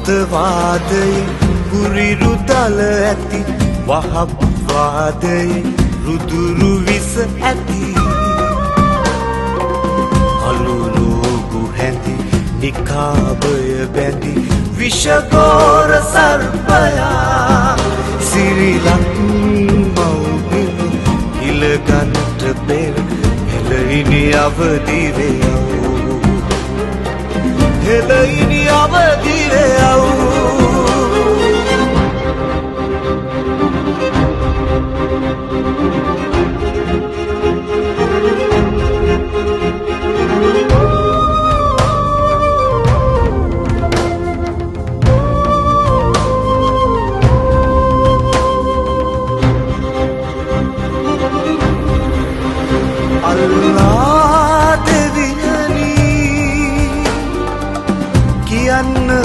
අන්තවාදයේ කුරිරු දල ඇති වහප්වාදයේ රුදුරු විස ඇති අලුලෝගු හැඳි නිකාබය බැඳි විෂගෝර සර්පයා සිරිලක් මව්බිම ඉලගන්ට පෙර හෙලයිනි අවදිවෙයව් හෙලයිනි අවදිවෙයව්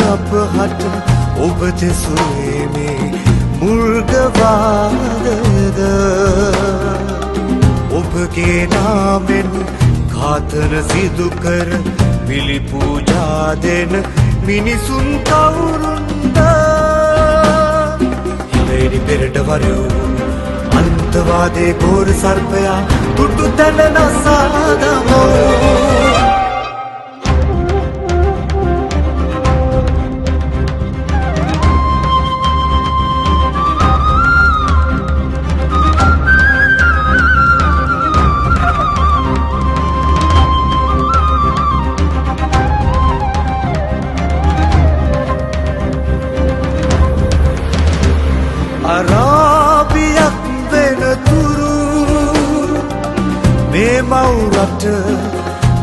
අපහට ඔබ දෙසුවේ මේ මුර්ගවාදයද ඔබගේ නාමෙන් ඝාතන සිදු කර පිළි පූජා දෙන මිනිසුන් කවුරුන්ද හිලෙනි පෙරට වරයෝ අන්තවාදේ ගෝර සර්පයා තුටු තැන නසාදමෝ අරාබියක් වෙනතුරු මේ මවුරට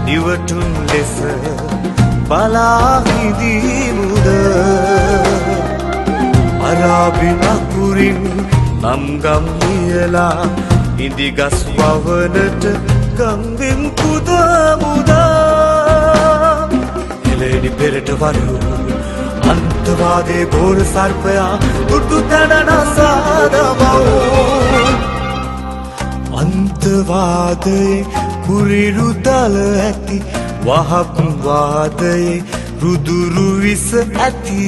නිවටුන් ලෙස බලා හිඳීමුද අරාබි නකුරින් නම්ගම් නියලා ඉදිගස් වවනට ගංගෙන් පුදමුදා හෙලෙනි පෙරට වරයෝ අන්තවාදේ ගෝර සර්පයා තුටු තැන නසාදමව් අන්තවාදයේ කුරිරු දල ඇති වහප්වාදයේ රුදුරු විස ඇති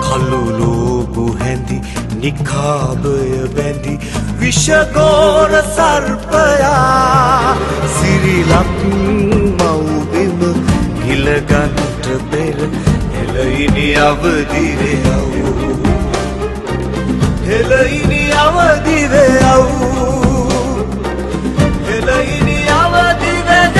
කළුලෝබු හැඳි නිකාබය බැඳි විෂගෝර සර්පයා සිරිලක් මව්බිම ගිලගන්ට පෙර හෙලයිනි අවදිවෙයව් හෙලයිනි අවදිවෙයව් හෙලයිනි අවදිවෙයව්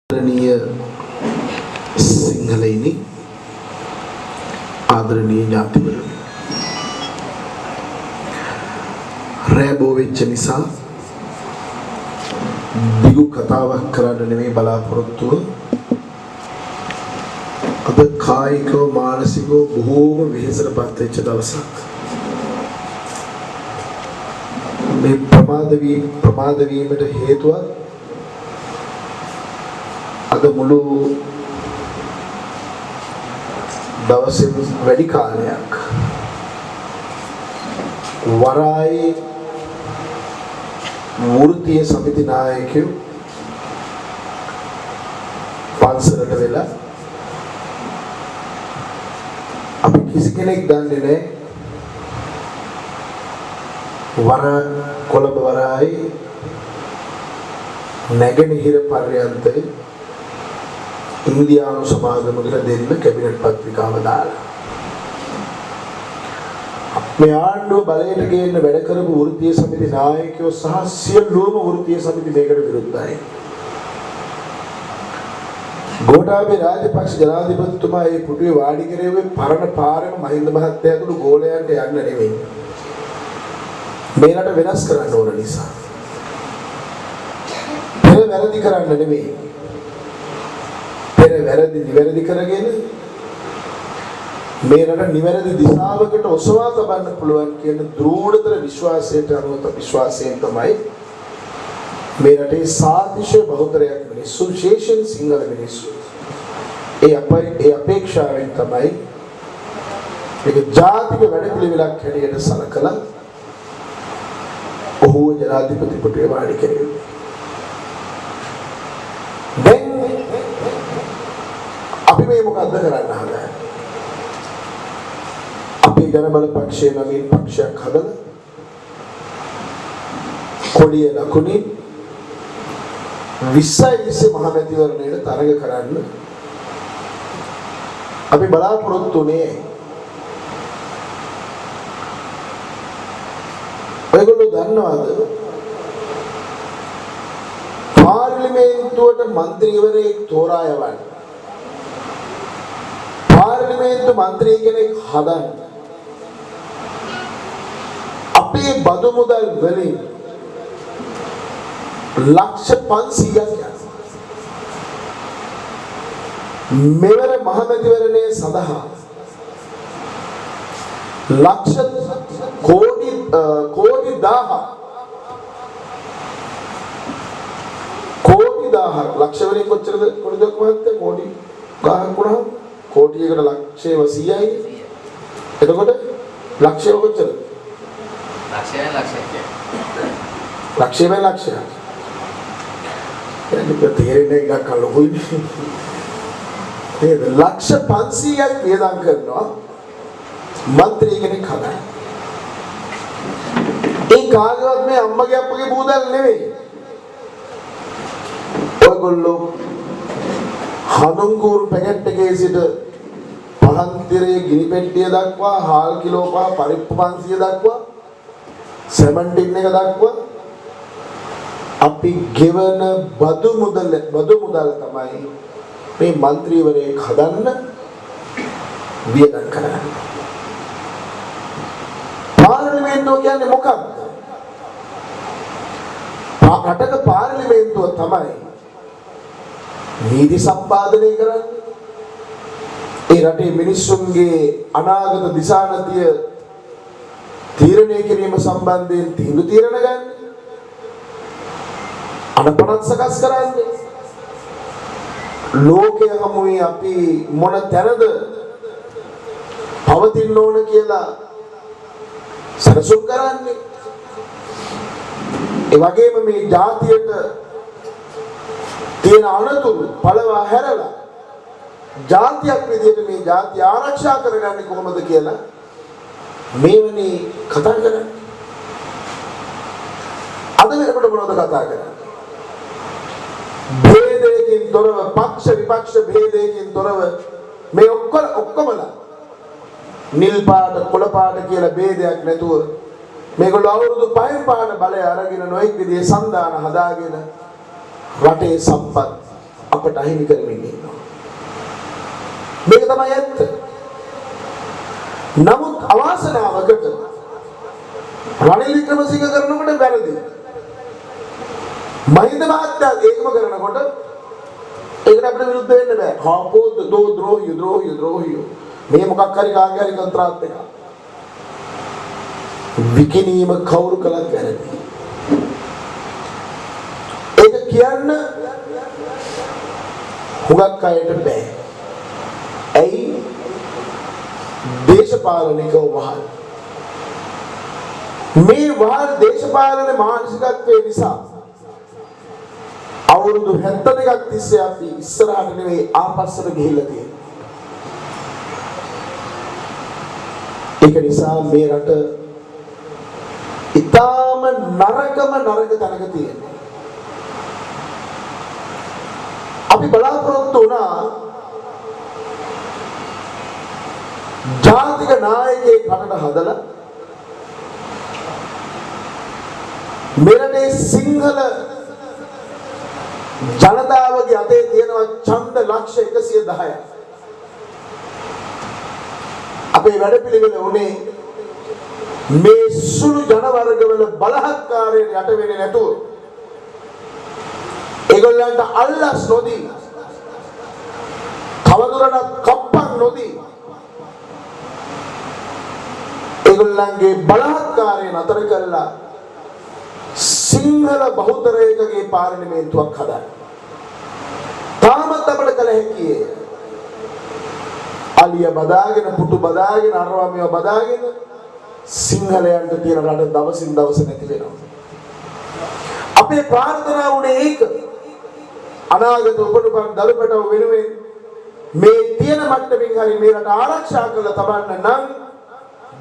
ආදරණීය සිංහලයිනි ආදරණීය ඥාතිවරුනි රැබෝ වෙච්ච නිසා දිගු කතාවක් කරන්න නෙමෙයි බලාපොරොත්තුව අද කායිකව මානසිකව බොහෝම වෙහෙසටපත් වෙච්ච දවසක් මේ ප්‍රමාද වීමට හේතුව අද මුළු දවසේ වැඩි කාලයක් වරායි වෘත්තීය සමිති නායකයෝ පන්සලට වෙලා අපි කිසි කෙනෙක් දන්නේ නැහැ කොළඹ වරායි නැගෙනහිර පර්යන්තයේ ඉන්දියානු සමාගමකට දෙන්න කැබිනට් පත්‍රිකාව දාලා මේ ආණ්ඩුව බලයට ගේන්න වැඩ කරපු වෘත්තීය සමිති නායකයෝ සහ සියලුම වෘත්තීය සමිති මේකට විරුද්ධයි. ගෝඨාභය රාජපක්ෂ ජනාධිපතිතුමා මේ පුටුවේ වාඩි කරේ පරණ පාරම මහින්ද මහත්තයා ඇතුළු ගෝලයන්ට යන්න නෙමෙයි. මේ රට වෙනස් කරන්න ඕන නිසා. පෙර වැරදි කරන්න නෙමෙයි. පෙර වැරදි නිවැරදි කරගෙන මේ රට නිවැරදි දිශාවකට ඔසවා තබන්න පුළුවන් කියන දෘಢතර විශ්වාසයට අනුව විශ්වාසයෙන් තමයි මේ රටේ සාතිශය බහුතරයක් මිනිස්සු විශේෂයෙන් සිංහල මිනිස්සු ඒ අපේක්ෂාවෙන් තමයි මේක ජාතික වැඩපිළිවෙලක් හැටියට සලකලා ඔහුව ජනාධිපතිපතිට වාඩි කෙරේ. දැන් අපි මේ මොකද්ද කරන්න හදන්නේ? අපි ජනබල පක්ෂයේ නමින් පක්ෂයක් හදලා කොඩිය ලකුණේ 20 මහමැතිවරණයට තරඟ කරන්න අපි බලාපොරොත්තු වෙන්නේ. ඔයගොල්ලෝ දන්නවද පාර්ලිමේන්තුවට മന്ത്രിවරයෙක් තෝරා යවන්න පාර්ලිමේන්තු മന്ത്രി කෙනෙක් හදන්න අපේ බදු මුදල් වලින් ලක්ෂ 500ක් මෙවර මහමැතිවරණය සඳහා ලක්ෂ කෝටි 1000ක් ලක්ෂ වලින් කොච්චරද කොටිදක් මහත්තයා කෝටි 1000ක් වුණා කෝටියකට ලක්ෂය 100යි එතකොට ලක්ෂය කොච්චරද ලක්ෂය ඒක තේරෙන්නේ එකක් අලුකුයි නේද ලක්ෂ 500ක් වියදම් කරනවා മന്ത്രി කෙනෙක් හදන්න ඒ කාගේවත් මේ අම්මගේ අප්පගේ බූදල් නෙවෙයි ඔයගොල්ලෝ හඳුන්කූරු පැකට් එකේ සිට පහන් තිරේ ගිනි පෙට්ටිය දක්වා හාල් කිලෝ 5 පරිප්පු 500 දක්වා සෙමන්ට් ටින් එක දක්වා අපි ගෙවන බදු මුදල් තමයි මේ മന്ത്രിවරයෙක් හදන්න වියදම් කරන්නේ. පාර්ලිමේන්තුව කියන්නේ මොකක්ද? රටක පාර්ලිමේන්තුව තමයි නීති සම්පාදනය කරන්නේ. ඒ රටේ මිනිස්සුන්ගේ අනාගත දිශානතිය තීරණය කිරීම සම්බන්ධයෙන් තීන්දුව తీරන ගන්න. අනපනත් සකස් කරන්නේ. ලෝකයේ හැමුවේ අපි මොන තැනද පවතින්න ඕන කියලා සරසුම් කරන්නේ. ඒ වගේම මේ ජාතියට තියෙන අනතුරු පළවා හැරලා ජාතියක් විදිහට මේ ජාතිය ආරක්ෂා කරගන්නේ කොහොමද කියලා මේවනේ කතා කරන්නේ. අද වෙනකොට මොනවද කතා කරන්නේ? භේදයකින් තොරව පක්ෂ විපක්ෂ භේදයකින් තොරව මේ ඔක්කොමලා නිල් පාට කොළ පාට කියලා ભેදයක් නැතුව මේගොල්ලෝ අවුරුදු 5 පාට බලය අරගෙන නොඑක් විදිහේ සන්දාන හදාගෙන රටේ සම්පත් අපට අහිමි කරමින් ඉන්නවා. මේක තමයි ඇත්ත. නමුත් අවාසනාවකට රනිල් වික්‍රමසිංහ කරනකොට වැරදි. මහින්ද මහත්තයා ඒකම කරනකොට ඒකට අපිට විරුද්ධ වෙන්න බෑ. හාපෝ ද්‍රෝහියෝ මේ මොකක් හරි කාගේ හරි කොන්ත්‍රාත් එකක්. විකිනීම කවුරු කළත් වැරදි. ඒක කියන්න හුඟක් අයට බෑ. ඇයි? දේශපාලනිකව වහල්. මේ වහල් දේශපාලන මානසිකත්වයේ නිසා අවුරුදු 72ක් තිස්සේ අපි ඉස්සරහට නෙවෙයි ආපස්සට ගිහිල්ලා තියෙනවා. ඒක නිසා මේ රට ඊටාම නරක තැනක තියෙනවා. අපි බලාපොරොත්තු වුණා ජාතික නායකයෙක් රටට හදලා මෙරටේ සිංහල ජනතාවගේ අතේ තියෙනවා ඡන්ද ලක්ෂ 110ක්. අපේ වැඩපිළිවෙල උනේ මේ සුළු ජන වර්ගවල බලහත්කාරයෙන් යට වෙන්නේ නැතුව ඒගොල්ලන්ට අල්ලස් නොදී තවදුරටත් කප්පන් නොදී ඒගොල්ලන්ගේ බලහත්කාරයෙන් අතර කරලා සිංහල බහුතරයකගේ පාර්ලිමේන්තුවක් හදන්න. තාමත් අපිට කල හැකියි. අලිය බදාගෙන පුටු බදාගෙන අරවා මේවා බදාගෙන සිංහලයන්ට තියෙන රට දවසින් දවස නැති වෙනවා. අපේ ප්‍රාර්ථනාව උනේ ඒක. අනාගත උපනුපන් දරුපටව වෙනුවෙන් මේ තියෙන මට්ටමින් හරි මේ රට ආරක්ෂා කරලා තබන්න නම්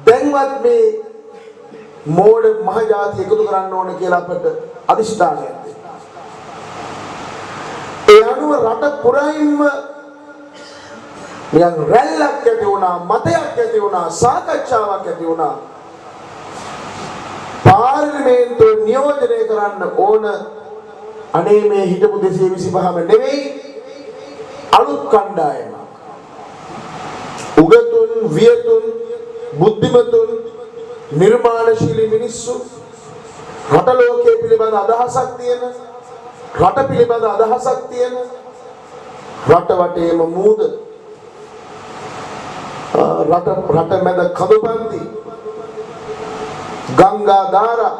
දැන්වත් මේ මෝඩ මහජාතිය එකතු කරන්න ඕන කියලා අපට අදිෂ්ඨානයක් තියෙනවා. ඒ අනුව රට පුරායින්ම නිකන් රැල්ලක් ඇති වුණා, මතයක් ඇති වුණා, සාකච්ඡාවක් ඇති වුණා. පාර්ලිමේන්තුව නියෝජනය කරන්න ඕන අනේ මේ හිටපු 225ම නෙවෙයි අලුත් කණ්ඩායම. උගතුන්, වියතුන්, බුද්ධිමතුන්, නිර්මාණශීලී මිනිස්සු, රට ලෝකයේ පිළිබඳ අදහසක් තියෙන, රට පිළිබඳ අදහසක් තියෙන, රට වටේම මූද, රට මැද කඳුපන්ති, ගංගා ධාරා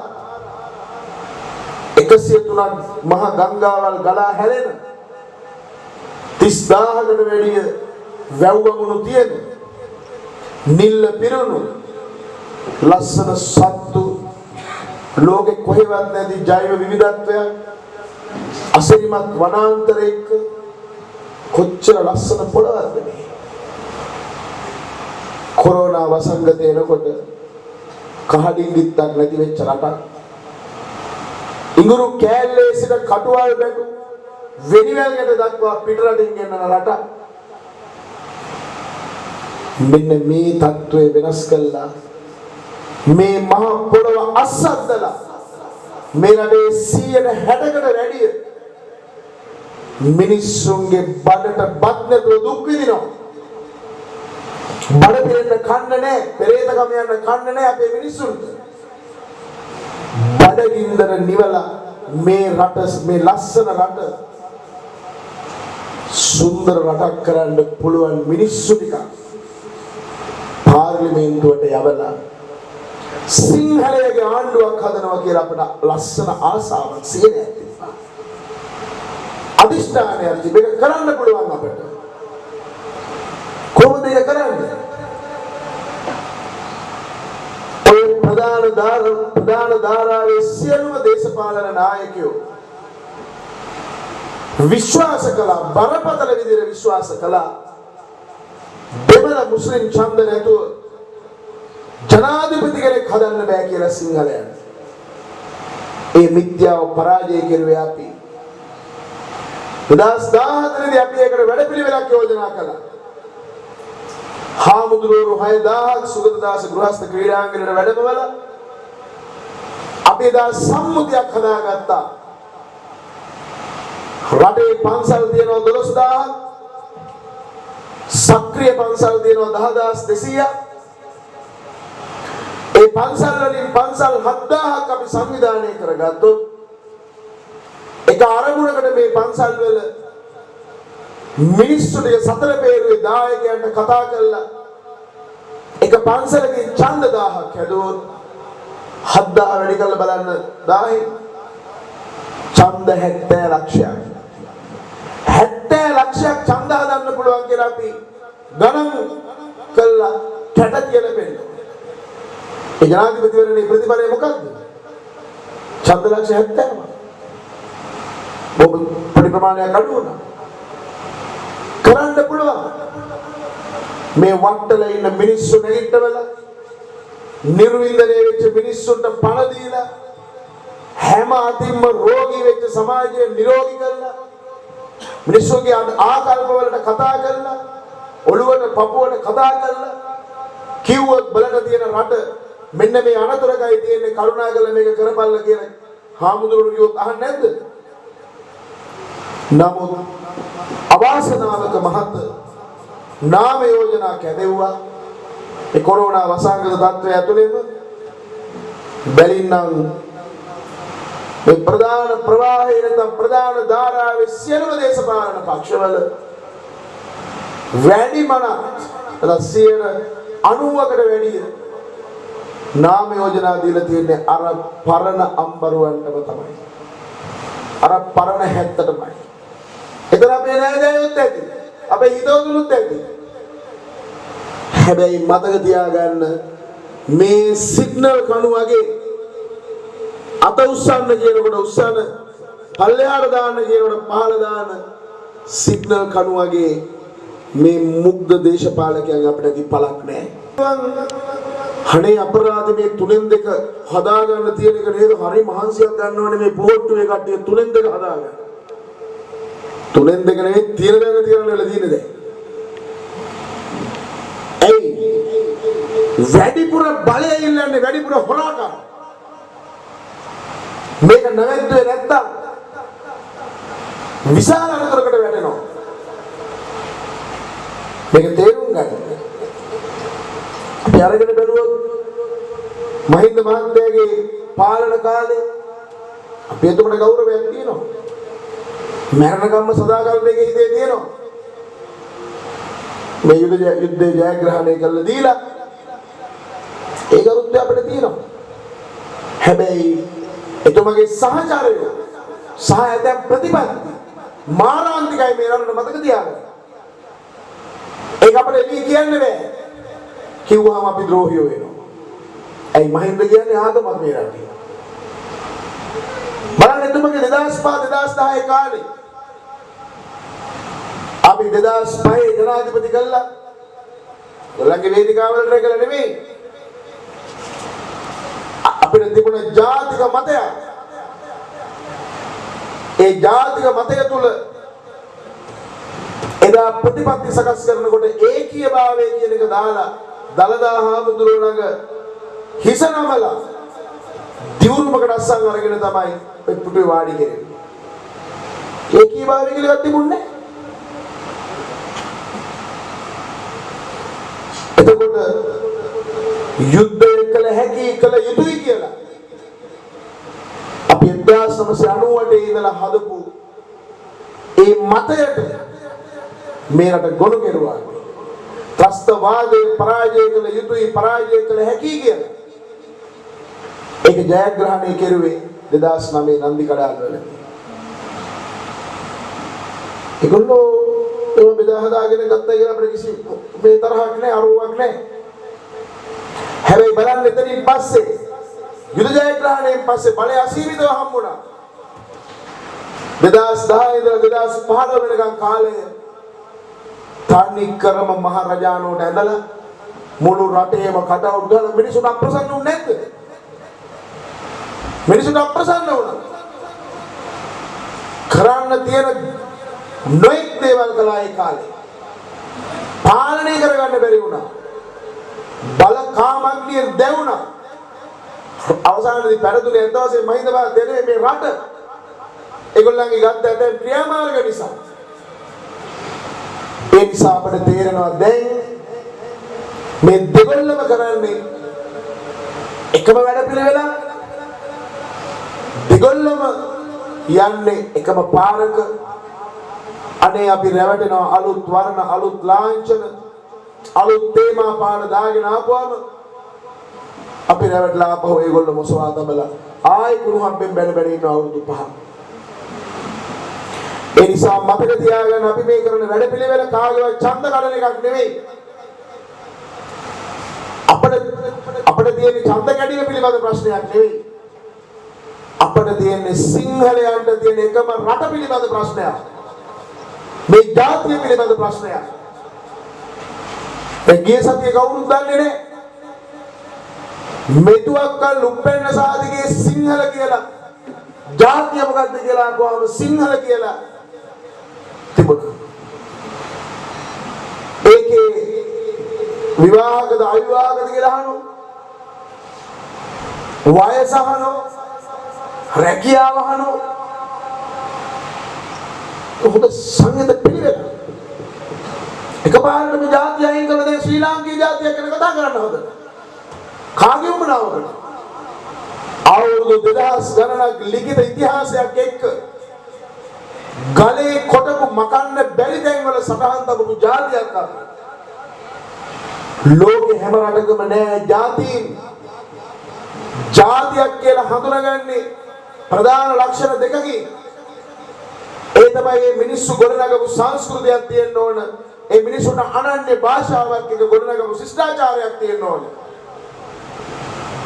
103ක් මහ ගංගාවල් ගලා හැලෙන 30000කට වැඩිය වැව්වමුණු තියෙන නිල්ල පිරුණු ලස්සන සත්තු ලෝකෙ කොහෙවත් නැති ජෛව විවිධත්වයක් අසිරිමත් වනාන්තරයක කොච්චර ලස්සන පොළවක්ද මේ. කොරෝනා වසංගතය එනකොට කහඩින්ගිත්තක් නැති වෙච්ච රටක්, ඉඟුරු කෑල්ලේ සිට කටුවල් බැටු වෙනිවැල්කට දක්වා පිටරටින් ගෙන්නන රටක්. මෙන්න මේ තත්ත්වය වෙනස් කළා මේ මහ පොළව අස්සද්දලා මේ රටේ 160කට වැඩිය මිනිස්සුන්ගේ බඩට බත් නැතුව දුක් විඳිනවා. බඩ පිරෙන්න කන්න නැහැ, පෙරේත කම යන්න කන්න නැහැ අපේ මිනිස්සුන්ට. බඩගින්දර නිවලා මේ රට, මේ ලස්සන රට සුන්දර රටක් කරන්න පුළුවන් මිනිස්සු ටික පාර්ලිමේන්තුවට යවලා සිංහලයේ ආණ්ඩුවක් හදනවා කියලා අපිට ලස්සන ආසාවක් සිහිනයක් තිබ්බා. අදිෂ්ඨානයක් තිබෙක කරන්න පුළුවන් අපිට. කොහොමද ඒක කරන්නේ? ඔය ප්‍රධාන ධාරාවේ සියලුම දේශපාලන නායකයෝ විශ්වාස කළා, බරපතල විදිහට විශ්වාස කළා දෙමළ මුස්ලිම් ඡන්ද නැතුව ජනාධිපති කෙනෙක් හදන්න බෑ කියලා සිංහලයන්. ඒ මිත්‍යාව පරාජය කෙරුවේ අපි. 2014 දී අපි ඒකට වැඩපිළිවෙලක් යෝජනා කළා. හාමුදුරුවෝ 6000ක් සුගතදාස ගෘහස්ත ක්‍රීඩාංගණයට වැඩමවලා අපි එදා සම්මුතියක් හදාගත්තා. රටේ පන්සල් තියෙනවා 12000ක්, සක්‍රීය පන්සල් තියෙනවා 10200ක්. ඒ පන්සල් වලින් පන්සල් 7000ක් අපි සංවිධානය කරගත්තොත් එක අරමුණකට මේ පන්සල් වල මිනිස්සු ටික සතර පෙරුවේ දායකයන්ට කතා කරලා එක පන්සලකින් ඡන්ද 1000ක් හැදුවොත් 7000 වැඩි කරලා බලන්න 1000 ඡන්ද 70 ලක්ෂයක් 70 ලක්ෂයක් ඡන්ද හදන්න පුළුවන් කියලා අපි ගණන් කළා කැට කියලා පෙන්නනවා. ඒ ජනාධිපතිවරණේ ප්‍රතිඵලය මොකක්ද? ඡන්ද ලක්ෂ 70ක්. බොහොම පොඩි ප්‍රමාණයක් අඩු වුණා. කරන්න පුළුවන්. මේ වට්ටල ඉන්න මිනිස්සු නැගිටවලා නිර්වින්දනය වෙච්ච මිනිස්සුන්ට පණ දීලා හැම අතින්ම රෝගී වෙච්ච සමාජය නිරෝගී කරලා මිනිස්සුන්ගේ ආකල්ප වලට කතා කරලා ඔළුවට පපුවට කතා කරලා කිව්වොත් බලට තියෙන රට මෙන්න මේ අනතුරකයි තියෙන්නේ, කරුණාකරලා මේක කරපල්ල කියන හාමුදුරුවෝ කිව්වොත් අහන්නේ නැද්ද? නමුත් අවාසනාවක මහත් නාම යෝජනා කැදෙව්වා. ඒ කොරෝනා වසංගත තත්ත්වය ඇතුළේම බැලින්නම් මේ ප්‍රධාන ප්‍රවාහයේ නැත්නම් ප්‍රධාන ධාරාවේ සියලුම දේශපාලන පක්ෂවල වැඩිමන 90%කට වැඩිය නාම යෝජනා දීලා තියෙන්නේ අර පරණ අම්බරුවන්ටම තමයි. අර පරණ 70ටමයි. එතන අපේ නෑදෑයොත් ඇති. අපේ හිතවතුනුත් ඇති. හැබැයි මතක තියාගන්න මේ සිග්නල් කණු වගේ අත උස්සන්න කියනකොට උස්සන පල්ලෙහාට දාන්න කියනකොට පහළ දාන සිග්නල් කණු වගේ මේ මුග්ධ දේශපාලකයන් අපිට ඇති පළක් නැහැ. අනේ අපරාධ මේ තුනෙන් දෙක හදා ගන්න තියෙන එක නේද? හරි මහන්සියක් ගන්නවනේ මේ බෝට්ටුවේ කට්ටිය තුනෙන් දෙක හදා ගන්න. තුනෙන් දෙක නෙවෙයි තියෙන වෙලා දිනේ දැන්. ඇයි? වැඩිපුර බලය ඉල්ලන්නේ වැඩිපුර හොරාකම්. මේක නැවැද්දුවේ නැත්තම් විශාල අනතුරකට වැටෙනවා. මේක තේරුම් ගන්න. අපි අරගෙන බැලුවොත් මහින්ද මහත්තයාගේ පාලන කාලේ අපි එතකොට ගෞරවයක් තියෙනවා. මරණකම්ම සදාකල් මේකේ හිතේ තියෙනවා. මේ යුද්ධේ ජයග්‍රහණය කළා දීලා ඒ ගෞරවය අපිට තියෙනවා. හැබැයි එතුමගේ සහචාරය සහ ඇතැම් ප්‍රතිපත්ති මාරාන්තිකයි මේ රටට මතක තියාගන්න. ඒක අපිට එළිය කියන්න බෑ. කිව්වම අපි ද්‍රෝහියෝ වෙනවා. ඇයි මහින්ද කියන්නේ ආගමක් මේ රටේ. බලන්න එතුමගේ 2005 2010 කාලේ අපි 2005 ජනාධිපති කළා. ඔයගොල්ලන්ගේ වේදිකාවලට රැකලා නෙමෙයි. අපිට තිබුණ ජාතික මතය. ඒ ජාතික මතය තුල එදා ප්‍රතිපත්ති සකස් කරනකොට ඒකීයභාවය කියන එක දාලා දලදා හාමුදුරුවෝ ළඟ හිස නමලා දියුරුමකට අස්සන් අරගෙන තමයි පුටුවේ වාඩි කෙරෙන්නේ. ඒකීයභාවය කියලා තිබුණේ එතකොට යුද්ධය කළ හැකි කළ යුතුයි කියලා අපි 1998 ඉඳලා හදපු ඒ මතයට මේ රට ගොනු කෙරුවා. ත්‍රස්තවාදයේ පරාජය කළ යුතුයි පරාජය කළ හැකි කියලා. ඒක ජයග්‍රහණය කෙරුවේ 2009 නන්දි කඩාල් වල. ඒගොල්ලෝ ඒ බෙදා හදාගෙන ගත්තා කියලා අපිට කිසි මේ තරහක් නැහැ අරුවක් නැහැ. හැබැයි බලන්න එතනින් පස්සේ යුද ජයග්‍රහණයෙන් පස්සේ බලය අසීමිතව හම්බුණා. 2010 ඉඳලා 2015 වෙනකන් කාලය තනිකරම මහරජාණෝට ඇඳලා මුළු රටේම කටවුට් ගාලා මිනිසුන් අප්‍රසන්න වුනේ නැද්ද? මිනිසුන් අප්‍රසන්න වුණා. කරන්න තියෙන නොයෙක් දේවල් කළා ඒ කාලේ. පාලනය කරගන්න බැරි වුණා. බල කාමග්නිය දැවුණා. අවසානයේදී පෙරදුනේ ඇත්ත වශයෙන්ම මහින්ද මහත්තයා මේ රට ඒගොල්ලන්ගේ ගත්ත ඇතැම් ක්‍රියාමාර්ග නිසා. ඒ නිසා අපිට තේරෙනවා දැන් මේ දෙගොල්ලම කරන්නේ එකම වැඩපිළිවෙල. දෙගොල්ලම යන්නේ එකම පාරක. අනේ අපි රැවටෙනවා අලුත් වර්ණ අලුත් ලාංඡන අලුත් තේමා පාන දාගෙන ආපුවම අපි රැවටලා ආපහු ඒගොල්ලෝ මොසවා තබලා ආයි කුණු හම්බෙන් බැන බැන ඉන්න අවුරුදු 5. ඒ නිසා මතක තියාගන්න අපි මේ කරන වැඩපිළිවෙල කාගේවත් ඡන්ද කඩන එකක් නෙවෙයි. අපිට තියෙන ඡන්ද කැඩීම පිළිබඳ ප්‍රශ්නයක් නෙවෙයි. අපිට තියෙන්නේ සිංහලයන්ට තියෙන එකම රට පිළිබඳ ප්‍රශ්නයක්. මේ ජාතිය පිළිබඳ ප්‍රශ්නයක්. ඒ ගිය සතියේ කවුරුත් දන්නේ නැහැ. මෙතුක්කල් උපෙන්න සාදිගේ සිංහල කියලා ජාතිය මොකද්ද කියලා අහුවම සිංහල කියලා තිබුණා. ඒකේ විවාහකද අවිවාහකද කියලා අහනවා. වයස අහනවා. රැකියාව අහනවා. හොඳ සංගීත පිළිවෙල. එකපාරට මේ ජාතිය අයින් කළා දැන් ශ්‍රී ලාංකේය ජාතියක් ගැන කතා කරන්න හොදද? කාගේ උමනාවකද? අවුරුදු 2000 ගණනක් ලිඛිත ඉතිහාසයක් එක්ක ගලේ කොටපු මකන්න බැරි තැන්වල සටහන් තබපු ජාතියක් අර. ලෝකේ හැම රටකම නෑ ජාතීන්. ජාතියක් කියලා හඳුනගන්නේ ප්‍රධාන ලක්ෂණ දෙකකින්. ඒ තමයි මේ මිනිස්සු ගොඩනගපු සංස්කෘතියක් තියෙන්න ඕන. ඒ මිනිසුන්ට අනන්‍ය භාෂාවක් එක ගොඩනගපු ශිෂ්ටාචාරයක් තියෙන්න ඕන.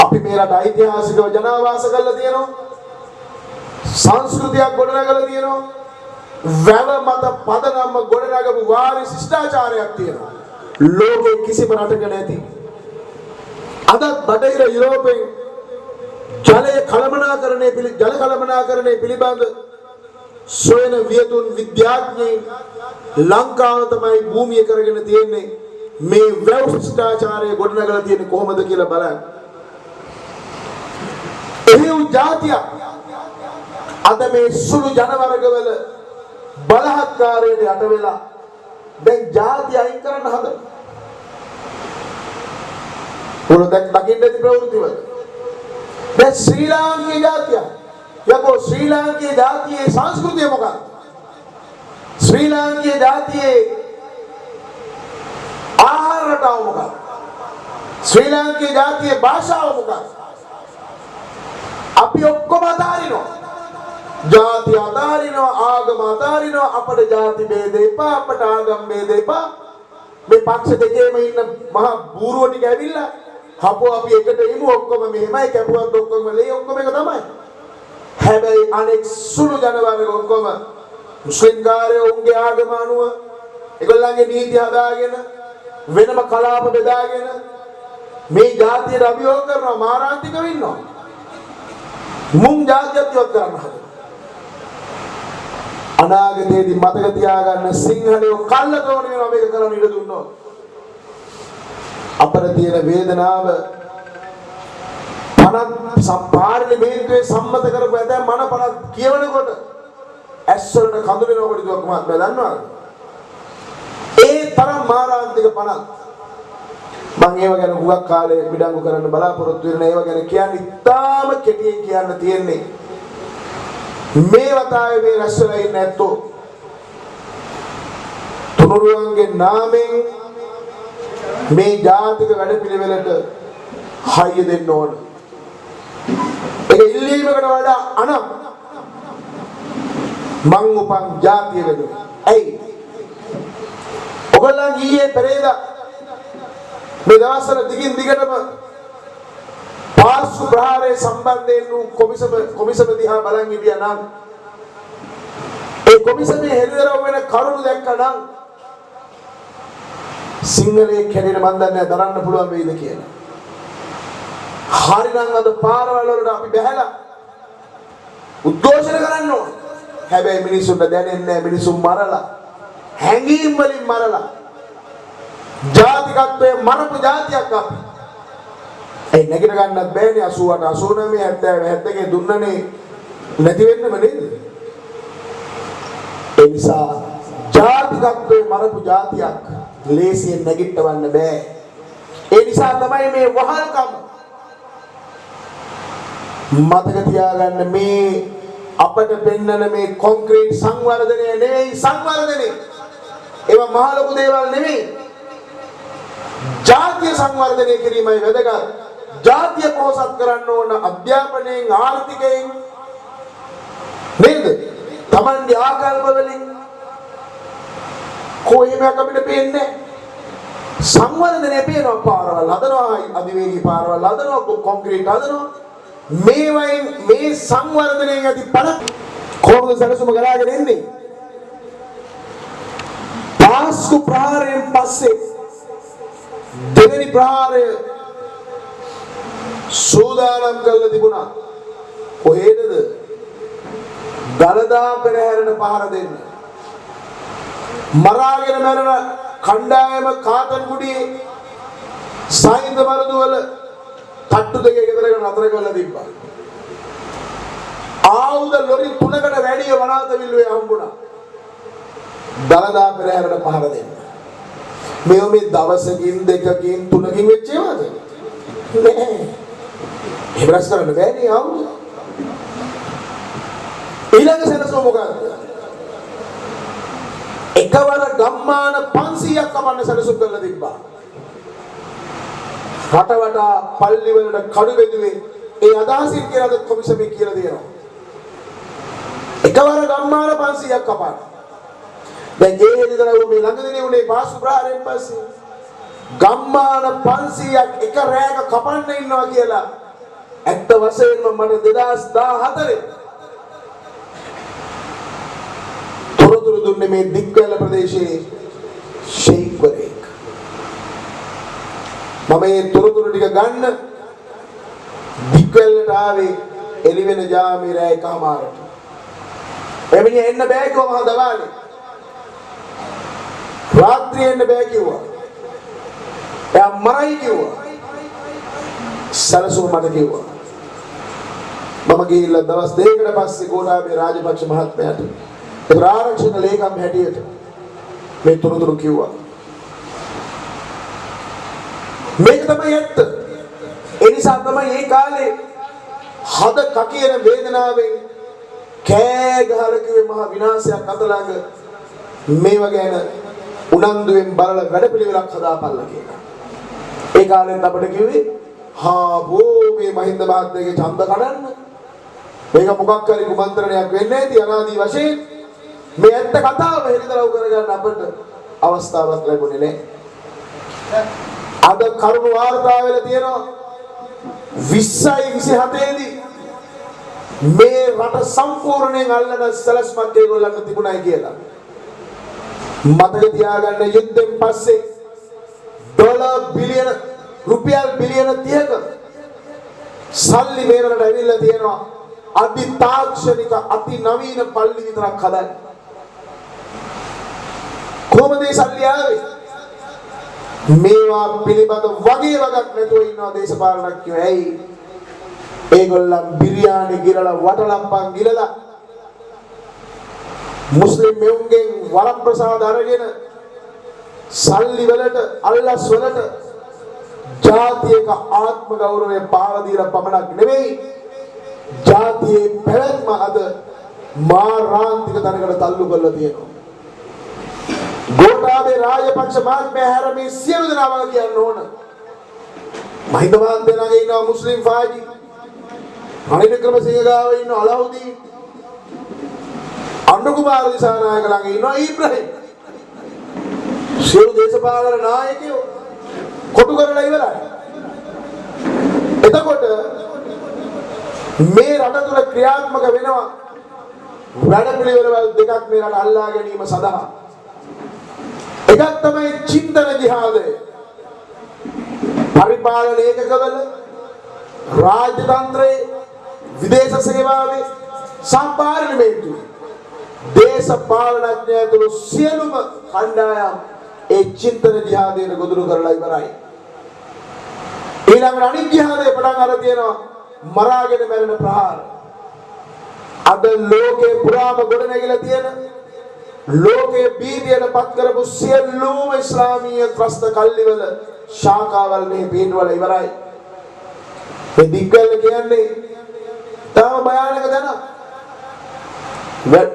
අපි මේ රට ඓතිහාසිකව ජනාවාස කරලා තියෙනවා. සංස්කෘතියක් ගොඩනගලා තියෙනවා. වැව මත පදනම ගොඩනගපු වාරි ශිෂ්ටාචාරයක් තියෙනවා. ලෝකේ කිසිම රටක නැති. අද බටහිර යුරෝපෙන් ජල කළමනාකරණය පිළිබඳ සොයන වියතුන් විද්‍යාඥයින් ලංකාව තමයි භූමිය කරගෙන තියෙන්නේ. මේ වැව් ශිෂ්ටාචාරය ගොඩනගලා තියෙන්නේ කොහොමද කියලා බලන්න. එහි ජාතිය අද මේ සුළු ජනවර්ගවල බලහත්කාරයට යට වෙලා දැන් ජාතිය අයින් කරන්න හදනවා. උන දකින්න ඇති ප්‍රවෘත්තිවල දැන් ශ්‍රී ලාංකේය ජාතිය යකෝ ශ්‍රී ලාංකේය ජාතියේ සංස්කෘතිය මොකක්ද? ශ්‍රී ලාංකේය ජාතියේ ආහාර රටාව මොකක්ද? ශ්‍රී ලාංකේය ජාතියේ භාෂාව මොකක්ද? අපි ඔක්කොම අතාරිනවා. ජාති අතාරිනවා, ආගම අතාරිනවා. අපට ජාති ભેද එපා, අපට ආගම් ભેද එපා. මේ පක්ෂ දෙකේම ඉන්න මහා බූරුව ටික ඇවිල්ලා හපෝ අපි එකට ඉමු ඔක්කොම මෙහෙමයි කැපුවත් ඔක්කොම ලේ ඔක්කොම එක තමයි. හැබැයි අනෙක් සුළු ජනවර්ග ඔක්කොම මුස්ලිම් කාරයෝ උන්ගේ ආගම අනුව ඒගොල්ලන්ගේ නීති හදාගෙන වෙනම කලාප බෙදාගෙන මේ ජාතියට අභියෝග කරනවා මාරාන්තිකව ඉන්නවා. මුං ජාතියත් ඉවත් කරන්න හදනවා. අනාගතයේදී මතක තියාගන්න සිංහලයෝ කල්ලතෝන වෙනවා මේක කරන්න ඉඩ දුන්නොත්. අපර තියෙන වේදනාව පනත් පාර්ලිමේන්තුවේ සම්මත කරපු ඇතැම් මන පනත් කියවනකොට ඇස්වලට කඳුළු වෙනකොට දුක් මහත්මයා දන්නවද? ඒ තරම් මාරාන්තික පනත්. මම ඒව ගැන හුඟක් කාලේ විඩංගු කරන්න බලාපොරොත්තු වෙන ඒව ගැන කියන්නේ ඉතාම කෙටියෙන් කියන්න තියෙන්නේ. මේ වතාවේ මේ රැස්වලා ඉන්න ඇත්තෝ තුනුරුවන්ගේ නාමයෙන් මේ ජාතික වැඩපිළිවෙලට හයිය දෙන්න ඕන. ඒක ඉල්ලීමකට වඩා අනම් මං උපන් ජාතිය වෙනුවෙන්. ඇයි? ඔයගොල්ලන් ඊයේ පෙරේදා මේ දවස්වල දිගින් දිගටම පාර්ශ්ව ප්‍රහාරයේ සම්බන්ධයෙන් කොමිසම දිහා බලන් හිටියා නම් ඒ කොමිසමේ හෙළිදරව් වෙන කරුණු දැක්කනම් සිංහලයේ කැඩෙන මන් දන්නේ දරන්න පුළුවන් වෙයිද කියලා. හරිනම් අද පාරවල් වලට අපි බැහැලා උද්ඝෝෂණ කරන්න ඕනේ. හැබැයි මිනිස්සුන්ට දැනෙන්නේ නැහැ මිනිසුන් මරලා හැංගීම් වලින් මරලා ජාතිකත්වයේ මරපු ජාතියක් අපි. ඒ නැගිට ගන්නත් බෑනේ 88 89 70 71 දුන්නනේ නැති වෙන්නම නේද? ඒ නිසා ජාතිකත්වයේ මරපු ජාතියක් ලේසියෙන් නැගිටවන්න බෑ. ඒ නිසා තමයි මේ වහල්කම මතක තියාගන්න මේ අපට පෙන්නන මේ කොන්ක්‍රීට් සංවර්ධනය නෙවෙයි සංවර්ධනය. ඒවා මහ ලොකු දේවල් නෙවෙයි. ජාතිය සංවර්ධනය කිරීමයි වැදගත්. ජාතිය පොහොසත් කරන්න ඕන අධ්‍යාපනයෙන් ආර්ථිකයෙන් නේද? Tamande ආකල්ප වලින් කොහෙම අපිට පේන්නේ සංවර්ධනය පේනවා. පාරවල් හදනවා, අධිවේගී පාරවල් හදනවා, කොන්ක්‍රීට් හදනවා. මේවයින් මේ සංවර්ධනයෙන් ඇති පළ කොහොමද සැලසුම ගලාගෙන එන්නේ? පාස්කු ප්‍රහාරයෙන් පස්සේ දෙවෙනි ප්‍රහාරය සූදානම් කරලා තිබුණා. කොහෙද? දළදා පෙරහැරට පහර දෙන්න. මරාගෙන මරන කණ්ඩායම කාතන්ගුඩියේ සයින්ද මරුදුවල තට්ටු දෙකේ ගෙදරක නතර කරලා තිබ්බා. ආයුධ ලොරි 3කට වැඩිය වනාත විල්ලුවේ හම්බුණා. දළදා පෙරහැරට පහර දෙන්න. මේ දවසකින් දෙකකින් තුනකින් වෙච්ච ඒවාද? නෑ. ඉවරස් කරන්න බෑනේ ආයුධ. ඊළඟ සැලසුම මොකක්ද? එකවර ගම්මාන 500ක් කපන්න සැලසුම් කරලා තිබ්බා. රටවටා පල්ලි වලට කඩු බෙදුවේ ඒ අදහසින් කියලාද කොමිසමේ කියලා දෙනවා. එකවර ගම්මාන 500ක් කපන්න. දැන් ඒ හෙළිදරව් මේ ළඟදී උනේ පාසු ප්‍රහාරයෙන් පස්සේ ගම්මාන 500ක් එක රැයක කපන්න ඉන්නවා කියලා ඇත්ත වශයෙන්ම මට 2014 තොරතුරු දුන්නේ මේ දික්වැල ප්‍රදේශයේ ෂෙයික්වරයෙක්. මම මේ තොරතුරු ටික ගන්න දික්වැලට ආවේ එළි වෙන ජාමේ රෑ 1:00ට. එමිණිය එන්න බෑ කිව්වා මහා දවාලේ. රාත්‍රියේ එන්න බෑ කිව්වා. එයා මරයි කිව්වා. සරසු මට කිව්වා. මම ගිහිල්ලා දවස් දෙකකට පස්සේ ගෝඨාභය රාජපක්ෂ මහත්මයාට ඒ ආරක්ෂක ලේකම් හැටියට මේ තොරතුරු කිව්වා. මේක තමයි ඇත්ත. ඒ නිසා තමයි මේ කාලේ හද කකියන වේදනාවෙන් කෑ ගහලා කිව්වේ මහා විනාශයක් අතලඟ මේව ගැන උනන්දුවෙන් බලලා වැඩපිළිවෙලක් හදාපල්ලා කියලා. ඒ කාලෙත් අපිට කිව්වේ මේ මහින්ද මහත්තයාගේ ඡන්ද කඩන්න මේක මොකක් හරි කුමන්ත්‍රණයක් වෙන්නේ නැති අනාදී වශයෙන් මේ ඇත්ත කතාව හෙළිදරව් කරගන්න අපිට අවස්ථාවක් ලැබුණේ නැහැ. අද කරුණු වාර්තා වෙලා තියෙනවා 2027 දී මේ රට සම්පූර්ණයෙන් අල්ලන සලස්මත් ඒගොල්ලන්ට තිබුණයි කියලා. මතක තියාගන්න යුද්ධෙන් පස්සේ රුපියල් බිලියන 30ක සල්ලි මේ රටට ඇවිල්ලා තියෙනවා අති තාක්ෂණික අති නවීන පල්ලි විතරක් හදන්න. කොහොමද මේ සල්ලි ආවේ? මේවා පිළිබඳ වගේ වගක් නැතුව ඉන්නවා දේශපාලනඥයෝ. ඇයි? ඒගොල්ලන් බිරියානි ගිරලා වටලම්පන් ගිරලා මුස්ලිම් මෙවුන්ගෙන් වරප්‍රසාද අරගෙන සල්ලි වලට අල්ලස් වලට ජාතියක ආත්ම ගෞරවය පාව දීලා පමණක් නෙවෙයි ජාතියේ පැවැත්ම අද මාරාන්තික තැනකට තල්ලු කරලා තියෙනවා. ගෝඨාභය රාජපක්ෂ මහත්මයා හැර මේ සියලු දෙනාම කියන්න ඕන. මහින්ද මහත්තයාගේ ඉන්නවා මුස්ලිම් ෆාජි. රනිල් වික්‍රමසිංහ ගාව ඉන්නවා අලවුදීන්. අනුර කුමාර දිසානායක ළඟ ඉන්නවා ඊබ්‍රහීම්. සියලු දේශපාලන නායකයෝ කොටු කරලා ඉවරයි. එතකොට මේ රට තුළ ක්‍රියාත්මක වෙනවා වැඩපිළිවෙළවල් දෙකක් මේ රට අල්ලා ගැනීම සඳහා. එකක් තමයි චින්තන ජිහාදය. පරිපාලන ඒකකවල රාජ්‍ය තන්ත්‍රයේ විදේශ සේවාවේ සම්පාර්ලිමේන්තුවේ දේශපාලනඥයන් තුළ සියලුම කණ්ඩායම් ඒ චින්තන ජිහාදයට ගොදුරු කරලා ඉවරයි. ඊළඟ අනිත් ජිහාදේ පටන් අර තියෙනවා මරාගෙන මැරෙන ප්‍රහාර. අද ලෝකේ පුරාම ගොඩනැගිලා තියෙන ලෝකයේ බීදියට පත් කරපු සියලුම ඉස්ලාමීය ත්‍රස්ත කල්ලිවල ශාඛාවල් මේ පිටවල ඉවරයි. මේ දිග්ගල කියන්නේ තාම භයානක දන.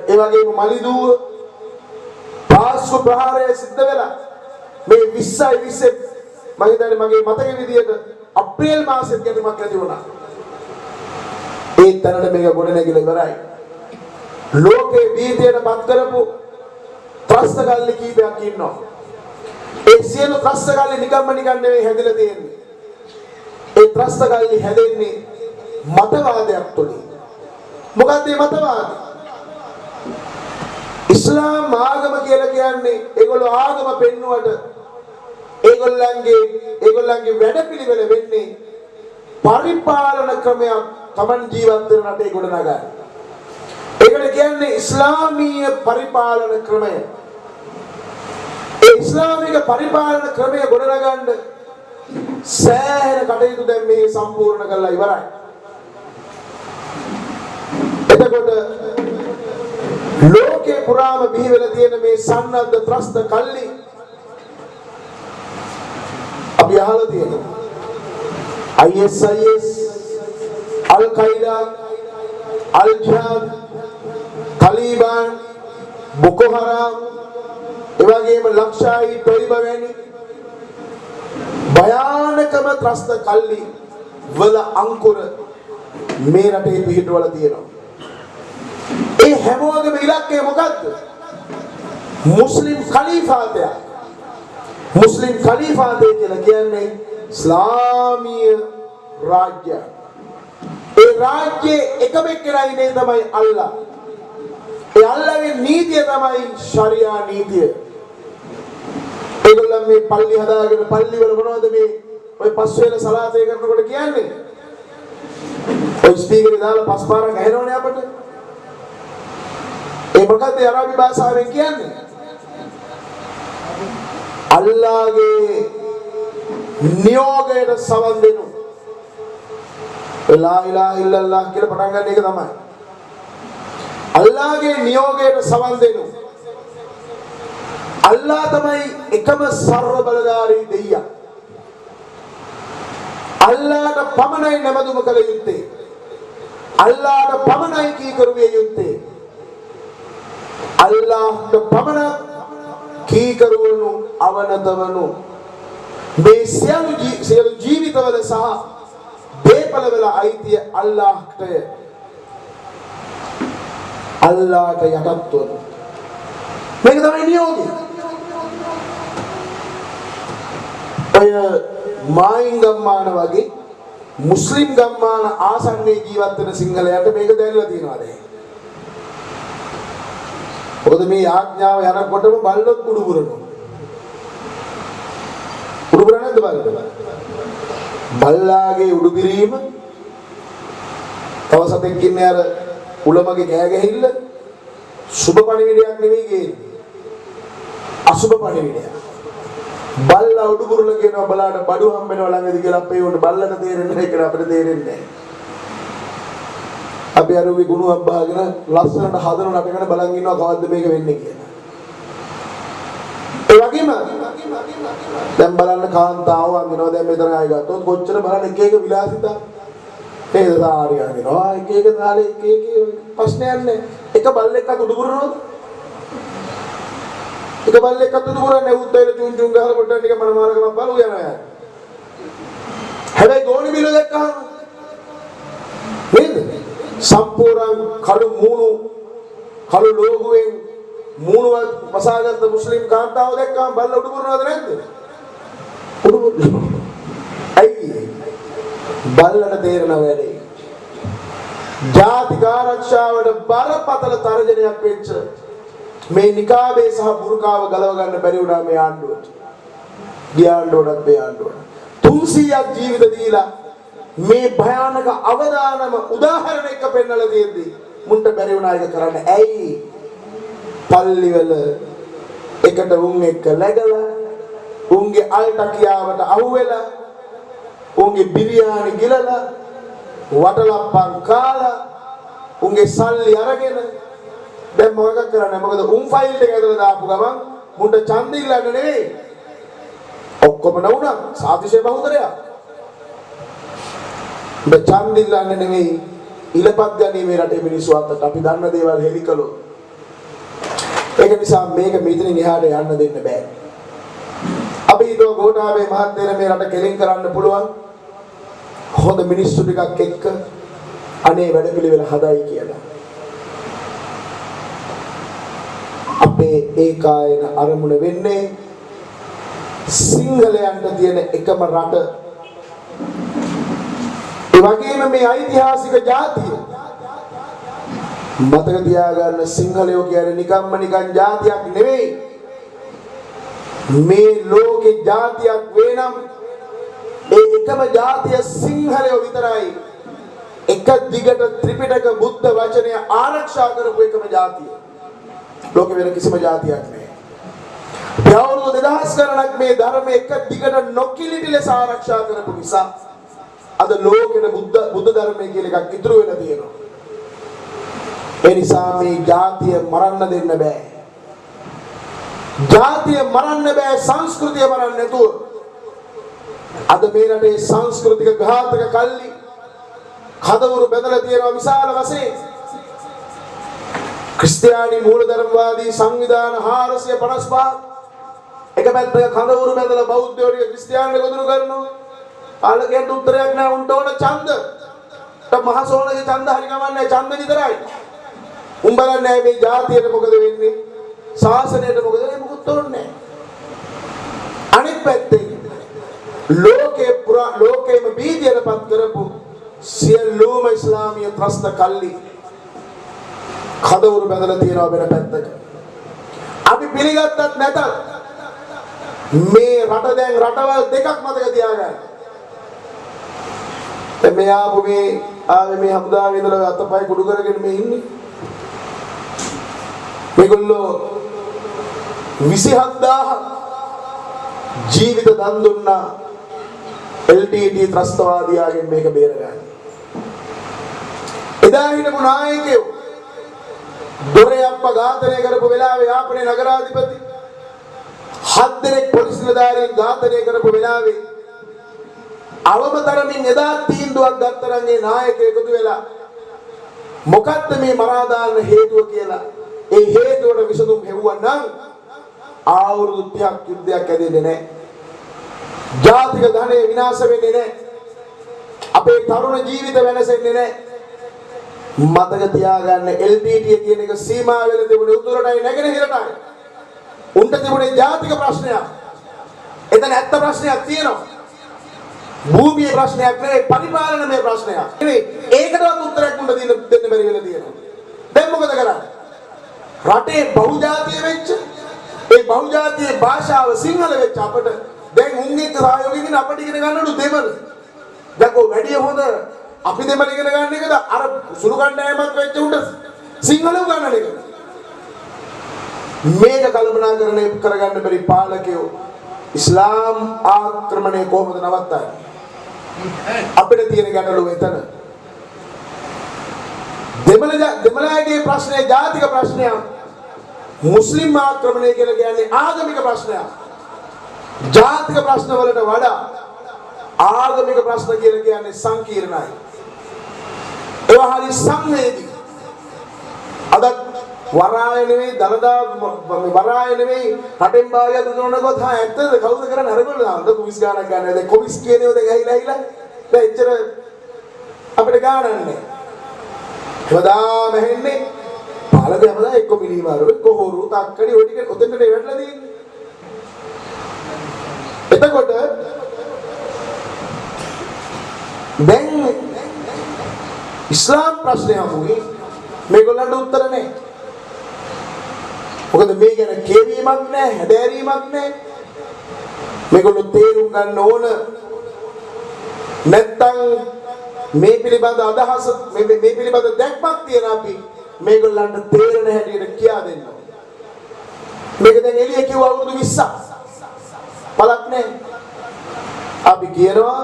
ඒ වගේම මලිදුව පාස්කු ප්‍රහාරය සිද්ධ වෙලා මේ 20 මම හිතන්නේ මගේ මතක විදියට අප්‍රේල් මාසෙත් ගැටුමක් ඇති වුණා. ඒ තරමට මේක ගොඩ නැගිලා ඉවරයි. ලෝකේ බීදියට පත් කරපු ත්‍රස්තකල්ලි කීපයක් ඉන්නවා. ඒ සියලු ත්‍රස්තකල්ලි නිකම්ම නිකන් නෙවෙයි හැදිලා තියෙන්නේ. ඒ ත්‍රස්තකල්ලි හැදෙන්නේ මතවාදයක් තුලින්. මොකක්ද මේ මතවාද? ඉස්ලාම් ආගම කියලා කියන්නේ ඒගොල්ලෝ ආගම පෙන්නුවට ඒගොල්ලන්ගේ වැඩපිළිවෙල වෙන්නේ පරිපාලන ක්‍රමයක් Taman ජීවත් වෙන රටේ ගොඩ නගා. ඒකට කියන්නේ ඉස්ලාමීය පරිපාලන ක්‍රමය. ඒ ඉස්ලාමික පරිපාලන ක්‍රමය ගොඩ නගන්න සෑහෙන කටයුතු දැන් මේ සම්පූර්ණ කරලා ඉවරයි. එතකොට ලෝකේ පුරාම බිහි වෙලා තියෙන මේ සන්නද්ධ ත්‍රස්ත කල්ලි අපි අහලා තියෙනවා ISIS Al-Qaeda Al-Jihad Taliban Boko Haram එවැගේම ලක්ෂායි තොයිබා වැනි භයානකම ත්‍රස්ත කල්ලි වල අංකුර මේ රටේ පිහිටවල තියෙනවා. ඒ හැමෝගේම ඉලක්කය මොකද්ද? මුස්ලිම් ඛලීෆාතය. මුස්ලිම් ඛලීෆාතය කියලා කියන්නේ ඉස්ලාමීය රාජ්‍යය. ඒ රාජ්‍යයේ එකම එක්කෙනා ඉන්නේ තමයි අල්ලා. ඒ අල්ලාහගේ නීතිය තමයි ශරියා නීතිය. ඒගොල්ලන් මේ පල්ලි හදාගෙන පල්ලි වල මොනවද මේ ඔය පස් වේල සලාතේ කරනකොට කියන්නේ? ඔය ස්පීකරේ දාලා පස් පාරක් ඇහෙනවනේ අපිට. ඒ මොකද අරාබි භාෂාවෙන් කියන්නේ? අල්ලාහගේ නියෝගයට සවන් දෙනු. ලා ඉලාහා ඉල්ලල්ලාහ් කියලා පටන් ගන්න එක තමයි. අල්ලාහගේ නියෝගයට සවන් දෙනු. අල්ලාහ් තමයි එකම සර්ව බලධාරී දෙවියා. අල්ලාහට පමණයි නමදුම කළ යුත්තේ. අල්ලාහට පමණයි කීකරුවේ යුත්තේ. අල්ලාහට පමණ කීකරුවනු අවනතවනු මේ සියලු ජීවිතවල සහ දේපලවල අයිතිය අල්ලාහ්ටය. අල්ලාහට යටත් වනු. මේක තමයි නියෝගය. ඔය මායින් ගම්මාන වගේ මුස්ලිම් ගම්මාන ආසන්නයේ ජීවත් වෙන සිංහලයන්ට මේක දැනලා තියෙනවා දැන්. මොකද මේ ආඥාව යනකොටම බල්ලොත් උඩුබුරනවා. උඩුබුර නැද්ද බල්ලෝ? බල්ලාගේ උඩුබිරීම තව සතෙක් ඉන්නේ අර උලමගේ කෑ ගැහිල්ල සුබ පණිවිඩයක් නෙවෙයි ගේන්නේ. අසුබ පණිවිඩයක්. බල්ලා උඩුබුරල කියනවා බලාට බඩු හම්බෙනවා ළඟදී කියලා අපේ උන්ට බල්ලට තේරෙන්නේ නැහැ කියලා අපිට තේරෙන්නේ නැහැ. අපි අරුගේ ගුණයක් බහගෙන ලස්සනට හදන නටගෙන බලන් ඉන්නවා කවද්ද මේක වෙන්නේ කියලා. ඒ වගේම දැන් බලන්න කාන්තාව වන්දිනවා දැන් මෙතන ආයි ගත්තොත් කොච්චර බලන්න එක එක විලාසිතා නේද සාරිය අඳිනවා එක එක තාලේ එක එක ප්‍රශ්නයක් නැහැ. එක බල්ලෙක්වත් උඩුබුරනවද? එක බල්ලෙක්වත් උඩුබුරන්නේ උත්තර චුන් චුන් ගහලා පොඩ්ඩක් ටික මනමාලකම බලු යනවා. හැබැයි ගෝණි බිල දැක්කහම නේද? සම්පූර්ණ කළු මූණු කළු ලෝගුවෙන් මූණු වසාගත්ත මුස්ලිම් කාන්තාව දැක්කම බල්ල උඩුබුරනවද නැද්ද? උඩුබුරනවා. ඇයි? බල්ලට තේරෙන වැඩේ. ජාතික ආරක්ෂාවට බරපතල තරජනයක් වෙච්ච මේ නිකාබේ සහ බුර්කාව ගලව ගන්න බැරි වුණා මේ ආණ්ඩුවට. ගියාණ්ඩුවටත් මේ ආණ්ඩුවට 300ක් ජීවිත දීලා මේ භයානක අවදානම උදාහරණයක පෙන්නලා තියෙද්දි මුන්ට බැරි වුණා ඒක කරන්න. ඇයි? පල්ලිවල එකට උන් එක්ක läගලා උන්ගේ අල්ටකියාවට අහුවෙලා උන්ගේ බිරියානි ගිලලා වටලප්පන් කාලා උන්ගේ සල්ලි අරගෙන දැන් මොකක් කරන්නේ? මොකද උන් ෆයිල් එක ඇදලා දාපු ගමන් මුන්ට ඡන්ද ඉල්ලන්න නෙවෙයි. ඔක්කොම නවුණා සාතිශය බහුතරයක්. මේ ඡන්ද ඉල්ලන්න නෙවෙයි ඉලපත් ගන්නේ මේ රටේ මිනිස්සු අතට අපි දන්න දේවල් හෙලි කළොත්. ඒක නිසා මේක මෙතනින් එහාට යන්න දෙන්න බෑ. අපි හිතුව ගෝඨාභය මහත්තයා මේ රට කෙලින් කරන්න පුළුවන්. හොඳ මිනිස්සු ටිකක් එක්ක අනේ වැඩපිළිවෙල හදයි කියලා. අපේ ඒකායන අරමුණ වෙන්නේ සිංහලයන්ට තියෙන එකම රට. ඒ වගේම මේ ඓතිහාසික ජාතිය මතක තියාගන්න සිංහලයෝ කියන්නේ නිකන් ජාතියක් නෙවෙයි. මේ ලෝකේ ජාතියක් වෙනම් ඒ එකම ජාතිය සිංහලයෝ විතරයි. එක දිගට ත්‍රිපිටක බුද්ධ වචනය ආරක්ෂා කරපු එකම ජාතිය. ලෝකෙ වෙන කිසිම ජාතියක් නෑ. අවුරුදු 2000 ගණනක් මේ ධර්ම එක දිගට නොකිලිටි ලෙස ආරක්ෂා කරපු නිසා අද ලෝකෙට බුද්ධ ධර්මය කියලා එකක් ඉතුරු වෙලා තියෙනවා. ඒ නිසා මේ ජාතිය මරන්න දෙන්න බෑ. ජාතිය මරන්න බෑ, සංස්කෘතිය මරන්න නැතුව. අද මේ රටේ සංස්කෘතික ඝාතක කල්ලි කදවුරු බැඳලා තියෙනවා විශාල වශයෙන්. ක්‍රිස්තියානි මූලධර්මවාදී සංවිධාන 455 එක පැත්තක කදවුරු බැඳලා බෞද්ධයෝ ක්‍රිස්තියානිට ගොදුරු කරනවා. පාලකයන්ට උත්තරයක් නැහැ. උන්ට ඕන ඡන්ද. මහසෝනගේ ඡන්ද හරි ගමන්නේ ඡන්ද විතරයි. උන් බලන්නේ මේ ජාතියට මොකද වෙන්නේ? ශාසනයට මොකද වෙන්නේ? මොකුත් ඕනේ නැහැ. අනිත් පැත්තේ ලෝකේම බීජයටපත් කරපු සියලුම ඉස්ලාමීය ත්‍රස්ත කල්ලි කදවුරු බැඳලා තියෙනවා වෙන පැත්තක. අපි පිළිගත්තත් නැතත් මේ රට දැන් රටවල් දෙකක් මතක තියාගන්න. මේ ආපු මේ හමුදාවේ ඉඳලා අතපය කුඩු කරගෙන මේ ඉන්නේ. මේගොල්ලෝ 27000 ජීවිත දන් දුන්නා LTT ත්‍රස්තවාදියාගෙන් මේක බේරගන්න. එදා හිටපු නායකයෝ දොරයප්ප ඝාතනය කරපු වෙලාවේ යාපනයේ නගරාධිපති 7 දෙනෙක් පොලිස් නිලධාරීන් ඝාතනය කරපු වෙලාවේ අවමතරමින් එදා තීන්දුවක් ගත්තරන් මේ නායකයෙක් එකතු වෙලා මොකක්ද මේ මරා දාන්න හේතුව කියලා ඒ හේතුවට විසඳුම් හෙව්වා නම් ආවුරුදු 30ක් යුද්ධයක් ඇදෙන්නේ නැහැ. ජාතික ධනෙ විනාශ වෙන්නේ නැහැ. අපේ තරුණ ජීවිත වෙනසෙන්නේ නැහැ. මතක තියාගන්න LTT කියන එක සීමා වෙලා තිබුණේ උතුරටයි නැගෙනහිරටයි. උන්ට තිබුණේ ජාතික ප්‍රශ්නයක්. එතන ඇත්ත ප්‍රශ්නයක් තියෙනවා. භූමියේ ප්‍රශ්නයක් නෙවෙයි පරිපාලනමය ප්‍රශ්නයක්. ඒකටවත් උත්තරයක් උන්ට දෙන්න බැරි වෙලා තියෙනවා. දැන් මොකද කරන්නේ? රටේ බහුජාතිය වෙච්ච ඒ බහුජාතියේ භාෂාව සිංහල වෙච්ච අපට දැන් උන්ගේ සහයෝගයෙන් අපිට ඉගෙන ගන්නලු දෙමළ. දැන් වැඩි හොඳ අපි දෙමළ ඉගෙන ගන්න එකද අර සුළු කණ්ඩායමක් වෙච්ච උන්ට සිංහල උගන්නන එකද? මේක කල්පනා කරගන්න බැරි පාලකයෝ ඉස්ලාම් ආක්‍රමණය කොහොමද නවත්තන්නේ? අපිට තියෙන ගැටලුව එතන. දෙමළගේ ප්‍රශ්නය ජාතික ප්‍රශ්නයක්. මුස්ලිම් ආක්‍රමණය කියලා කියන්නේ ආගමික ප්‍රශ්නයක්. ජාතික ප්‍රශ්න වලට වඩා ආගමික ප්‍රශ්න කියලා කියන්නේ සංකීර්ණයි. ඒවා හරි සංවේදී. අද වරාය නෙවෙයි දලදා වරාය නෙවෙයි රටෙන් භාගයක් දුන්නකොත් ඇත්තද කවුද කරන්නේ අරගොල්ලෝ දාන්න කුවිස් ගානක් ගන්න. දැන් කුවිස් කියනේව දැන් ඇහිලා දැන් එච්චර අපිට ගානන්නේ. කවදාම ඇහෙන්නේ පාලකයා හදා එක්ක මිනිමාරු එක්ක හොරු තක්කඩි ඔය ටික ඔතෙන්ට වැටලා තියෙන්නේ. එතකොට දැන් ඉස්ලාම් ප්‍රශ්නය හමුවේ මේගොල්ලන්ට උත්තර නැහැ. මොකද මේ ගැන කියවීමක් නැහැ, හැදෑරීමක් නැහැ. මේගොල්ලෝ තේරුම් ගන්න ඕන නැත්තම් මේ පිළිබඳ අදහස මේ පිළිබඳ දැක්මක් තියෙන අපි මේගොල්ලන්ට තේරෙන හැටියට කියා දෙන්න ඕන. මේක දැන් එළිය කිව්ව අවුරුදු 20ක්. බලක් නැහැ. අපි කියනවා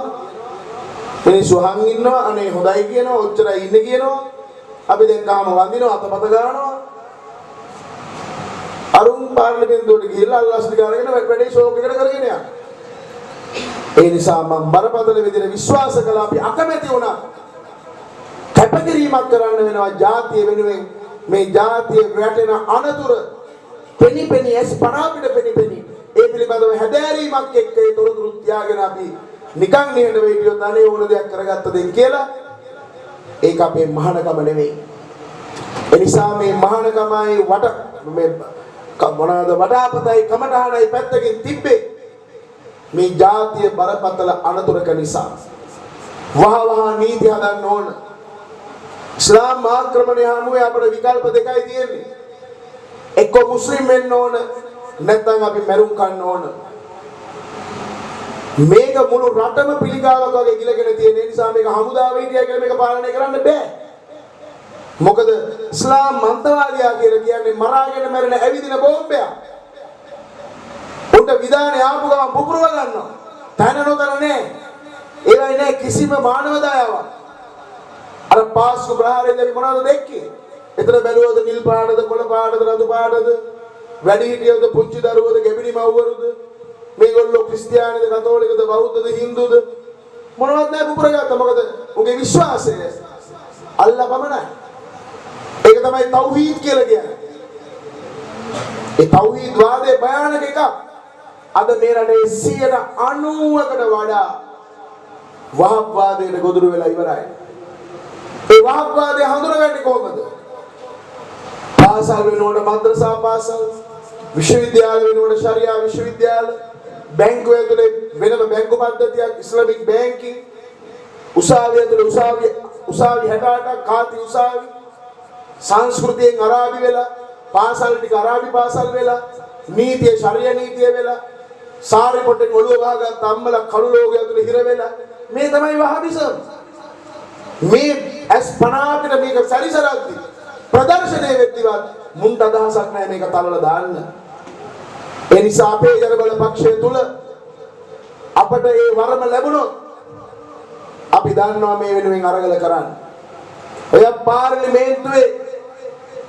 මිනිස්සු අහන් ඉන්නවා අනේ හොඳයි කියනවා ඔච්චරයි ඉන්නේ කියනවා. අපි දැන් කාම වඳිනවා අතපත ගන්නවා. අරුන් පාර්ලිමේන්තුවට ගිහිල්ලා අල්ලාස්ටි ගානගෙන වැඩේ ෂෝක් එකට කරගෙන යනවා. ඒ නිසා මම බරපතල විදිහට විශ්වාස කළා අපි අකමැති වුණා. කැපකිරීමක් කරන්න වෙනවා ජාතිය වෙනුවෙන් මේ ජාතිය වැටෙන අනතුරු පෙනිපෙනි ඇස් පරාපිට පෙනිපෙනි ඒ පිළිබඳව හැදෑරීමක් එක්ක ඒ තොරතුරු තියාගෙන අපි නිකන් නිහඬව හිටියොත් අනේ ඕන දෙයක් කරගත්ත දෙන් කියලා ඒක අපේ මහානකම නෙවෙයි. ඒ නිසා මේ මහානකමයි වට මේ මොනවාද වඩාපතයි කමඨහනයි පැත්තකින් තිබ්බේ මේ ජාතිය බරපතල අනතුරක නිසා වහ නීති හදන්න ඕන. ඉස්ලාම් ආක්‍රමණය හමුවේ අපේ විකල්ප දෙකයි තියෙන්නේ. එක්ක මුස්ලිම් වෙන්න ඕන නැත්නම් අපි මැරුම් කන්න ඕන. මේක මුළු රටම පිළිකාවක් වගේ ගිලගෙන තියෙන නිසා මේක හමුදාව හිටියා කියලා මේක පාලනය කරන්න බෑ. මොකද ඉස්ලාම් මන්තවාදියා කියලා කියන්නේ මරාගෙන මැරෙන ඇවිදින බෝම්බයක්. උන්ට විධානය ආපු ගමන් පුපුරව ගන්නවා. තන නොතන නෑ. ඒවයි නෑ කිසිම මානව දයාවක්. අර පාස්කු ප්‍රහාරයෙන් අපි මොනවද දැක්කේ? එතන බැලුවද නිල් පාටද කොළ පාටද රතු පාටද වැඩි හිටියද පුංචි දරුවද ගැබිණි මව්වරුද මේගොල්ලෝ ක්‍රිස්තියානිද කතෝලිකද බෞද්ධද හින්දුද මොනවත් නැහැ පුපුරගත්තා. මොකද උගේ විශ්වාසය අල්ලා පමණයි. ඒක තමයි තව්හීද් කියලා කියන්නේ. ඒ තව්හීද් වාදයේ භයානක එකක්. අද මේ රටේ 90%කට වඩා වහබ් වාදයට ගොදුරු වෙලා ඉවරයි. ඒ වහබ් වාදය හඳුනගන්නේ කොහොමද? පාසල් වෙනකොට මද්රසා පාසල්, විශ්වවිද්‍යාල වෙනකොට ශරියා විශ්වවිද්‍යාල, බැංකුව ඇතුලේ වෙනම බැංකු පද්ධතියක් ඉස්ලාමික් බැංකින්, උසාවිය ඇතුලේ උසාවි 68ක් කාති උසාවි, සංස්කෘතියෙන් අරාබි වෙලා පාසල් ටික අරාබි පාසල් වෙලා නීතිය ශරියා නීතිය වෙලා සාරි පොටෙන් ඔළුව වහගත් අම්මලා කළු ලෝකයේ ඇතුළේ හිර වෙලා මේ තමයි වහාබිසම් මේ ඇස් පන අපිට මේක සැරිසරද්දි ප්‍රදර්ශනය වෙද්දිවත් මුන්ට අදහසක් නැහැ මේක තලලා දාන්න ඒ නිසා අපේ ජනබල පක්ෂය තුල අපට ඒ වරම ලැබුණොත් අපි දන්නවා මේ වෙනුවෙන් අරගල කරන්න ඔය පාර්ලිමේන්තුවේ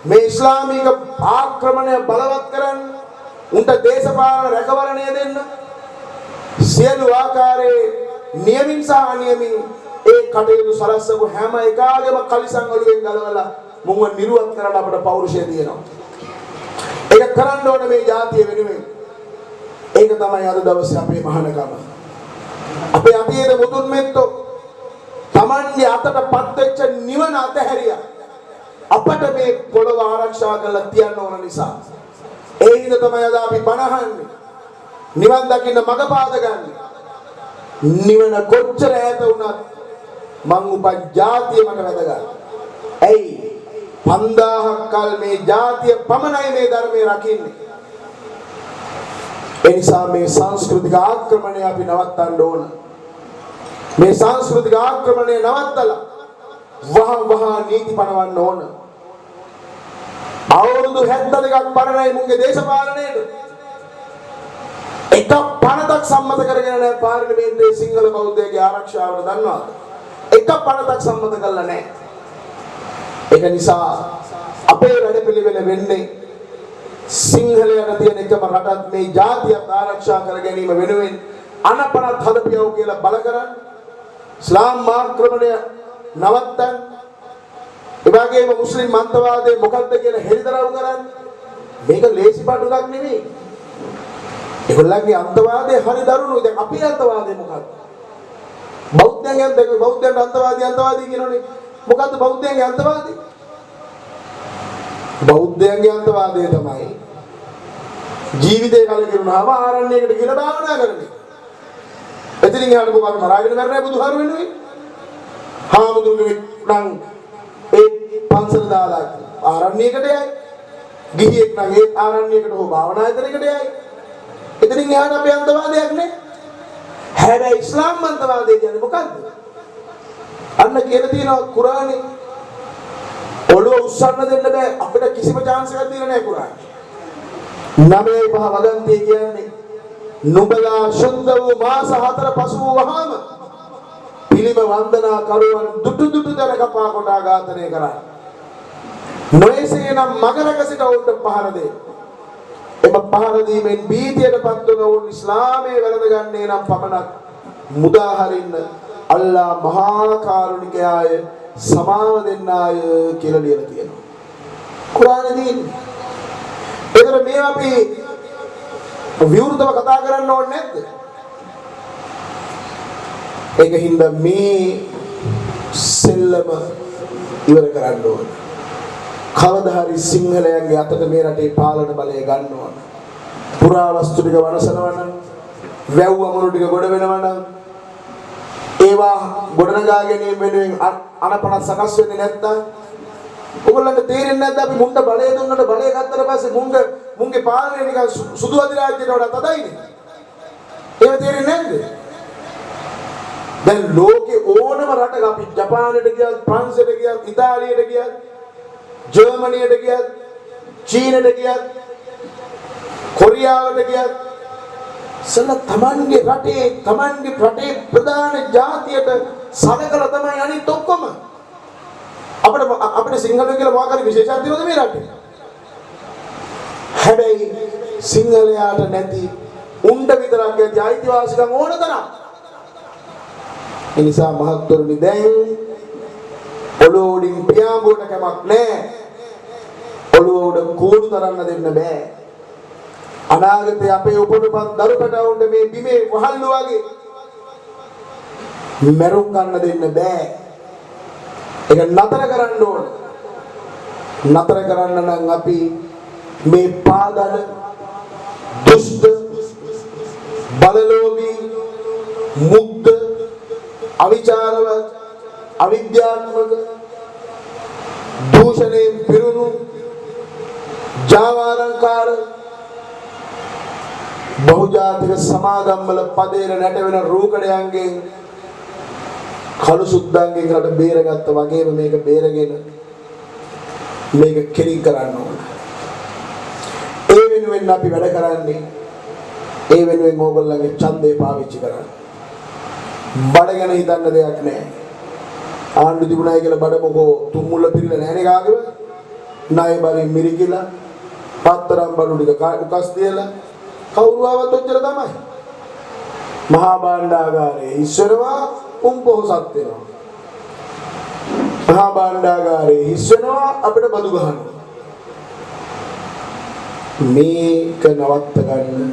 මේ ඉස්ලාමික ආක්‍රමණය බලවත් කරන්න උන්ට දේශපාලන රැකවරණය දෙන්න සියලු ආකාරයේ නියමින් සහ අනියමින් ඒ කටයුතු සලස්සපු හැම එකාගේම කලිසම් වලින් ගලවලා මුන්ව නිරුවත් කරන්න අපට පෞරුෂය තියෙනවා. ඒක කරන්න ඕනේ මේ ජාතිය වෙනුවෙන්. ඒක තමයි අද දවසේ අපේ මහානකම. අපේ අතීත මුතුන් මෙත්තෝ Tamange අතටපත් වෙච්ච නිවන අතහැරියා. අපට මේ පොළව ආරක්ෂා කරලා තියන්න ඕන නිසා. ඒ හින්දා තමයි අද අපි බණහන්නේ. නිවන් දකින්න මඟ පාද ගන්න. නිවන කොච්චර ඈත වුණත් මං උපන් ජාතිය මට වැදගත්. ඇයි 5000ක් කල් මේ ජාතිය පමණයි මේ ධර්මයේ රකින්නේ. ඒ නිසා මේ සංස්කෘතික ආක්‍රමණය අපි නවත්තන්න ඕන. මේ සංස්කෘතික ආක්‍රමණය නවත්තලා වහ නීති පනවන්න ඕන. අවුරුදු 72ක් පරණයි මුන්ගේ දේශපාලනයේද එක පනතක් සම්මත කරගෙන නැහැ පාර්ලිමේන්තුවේ සිංහල බෞද්ධයගේ ආරක්ෂාවට දන්නවද? එක පනතක් සම්මත කළා නැහැ. ඒක නිසා අපේ වැඩපිළිවෙල වෙන්නේ සිංහලයට තියෙන එකම රටත් මේ ජාතියත් ආරක්ෂා කර ගැනීම වෙනුවෙන් අනපනත් හදපියව කියලා බල කරන් ඉස්ලාම් ආක්‍රමණය නවත්තන් ඒ වගේම මුස්ලිම් මන්තවාදයේ මොකක්ද කියලා හෙළිදරව් කරන් මේක ලේසි පාඩුවක් නෙමෙයි. ඒගොල්ලන්ගේ අන්තවාදයේ හරි දරුණුයි. දැන් අපේ අන්තවාදය මොකක්ද? බෞද්ධයන්ගේ අන්තවාදී කියනෝනේ. මොකද්ද බෞද්ධයන්ගේ අන්තවාදී? බෞද්ධයන්ගේ අන්තවාදය තමයි ජීවිතේ කලකිරුණාම ආරණ්‍යයකට ගිහලා භාවනා කරන්නේ. එතනින් එහාට මොකක්ද මරාගෙන මරන්නේ බුදුහාර වෙනුවේ? හාමුදුරුවෝ නම් ඒ පන්සල දාලා ආරණ්‍යයකට යයි. ගිහියෙක් නම් ඒ ආරණ්‍යයකට හෝ භාවනා යතනකට යයි. එතනින් එහාට අපේ අන්තවාදයක් නේ. හැබැයි ඉස්ලාම් අන්තවාදය කියන්නේ මොකද්ද? අන්න කියලා තියෙනවා කුරානේ. ඔළුව උස්සන්න දෙන්න බෑ. අපිට කිසිම chance එකක් දීලා නැහැ කුරානේ. 9:5 වදන්තිය කියන්නේ නුඹලා ශුද්ධ වූ මාස 4 පසු වූවහම පිළිම වන්දනා කරුවන් දුටු දර කපා කොටා ඝාතනය කරයි. නොයසේනම් මගරක සිට උන්ට පහර දෙයි. එම පහර දීමෙන් බීතියටපත් වන උන් ඉස්ලාමයේ වැළඳ ගන්නේ නම් පමණක් මුදා හරින්න අල්ලා මහා කාරුණිකයාය සමාව දෙන්නාය කියලා ලියලා තියෙනවා. කුරානේදී ඒතර මේ අපි විවෘතව කතා කරන්න ඕනේ නැද්ද? ඒකින්ද මේ සෙල්ලම ඉවර කරන්න ඕනේ. කවදා හරි සිංහලයන්ගේ අතට මේ රටේ පාලන බලය ගන්න ඕන. පුරාවස්තු ටික වනසනවා නම්, වැව් අමුණු ටික ගොඩ වෙනවා නම්, ඒවා ගොඩනගා ගැනීම වෙනුවෙන් අනපනත් සකස් වෙන්නේ නැත්තම් ඔයගොල්ලන්ට තේරෙන්නේ නැද්ද අපි මුන්ට බලය දුන්නට බලය ගත්තට පස්සේ මුන්ගේ පාලනය නිකන් සුදු අධිරාජ්‍යයට වඩා තදයිනේ. ඒව තේරෙන්නේ නැද්ද? දැන් ලෝකේ ඕනම රටක අපි ජපානයට ගියත්, ප්‍රංශයට ගියත්, ඉතාලියට ගියත්, ජර්මනියට ගියත්, චීනයට ගියත්, කොරියාවට ගියත් තමන්ගේ රටේ ප්‍රධාන ජාතියට සලකලා තමයි අනිත් ඔක්කොම. අපිට සිංහලෝ කියලා මොකක් හරි විශේෂයක් තියෙනවද මේ රටේ? හැබැයි සිංහලයාට නැති උණ්ඩ විතරක් ඇති අයිතිවාසිකම් ඕන තරම්. ඒ නිසා මහත්තුරුනි දැන් ඔළුව උඩින් පියාඹුවට කමක් නැහැ. ඔළුව උඩ කූඩු තරන්න දෙන්න බෑ. අනාගතේ අපේ උපනුපන් දරුපටවුන්ට මේ බිමේ වහල්ලු වගේ මරුන් ගන්න දෙන්න බෑ. ඒක නතර කරන්න ඕන. නතර කරන්න නම් අපි මේ පාදන දුෂ්ට බලලෝභී මුග්ධ අවිචාරවත් අවිද්‍යාත්මක දූෂණයෙන් පිරුණු ජාවාරංකාර බහුජාතික සමාගම්වල පදේර නැටවෙන රූකඩයන්ගෙන් කළු සුද්දන්ගෙන් රට බේරගත්ත වගේම මේක බේරගෙන මේක කෙලින් කරන්න ඕන. ඒ වෙනුවෙන් අපි වැඩ කරන්නේ ඒ වෙනුවෙන් ඕගොල්ලන්ගේ ඡන්දේ පාවිච්චි කරන්න. බඩ ගැන හිතන්න දෙයක් නැහැ. ආණ්ඩු තිබුණායි කියලා බඩ මොකෝ තුම්මුල්ල පිරিলা නැහැනේ කාගේව. ණය බරින් මිරිකිලා පත්තරම් බඩු ටික උකස් තියලා කවුරු ආවත් ඔච්චර තමයි. මහා භාණ්ඩාගාරයේ ඉස්සරවා පොහොසත් වෙනවා. මහා භාණ්ඩාගාරයේ හිස් වෙනවා අපිට බදු ගහනවා. මේක නවත්ත ගන්න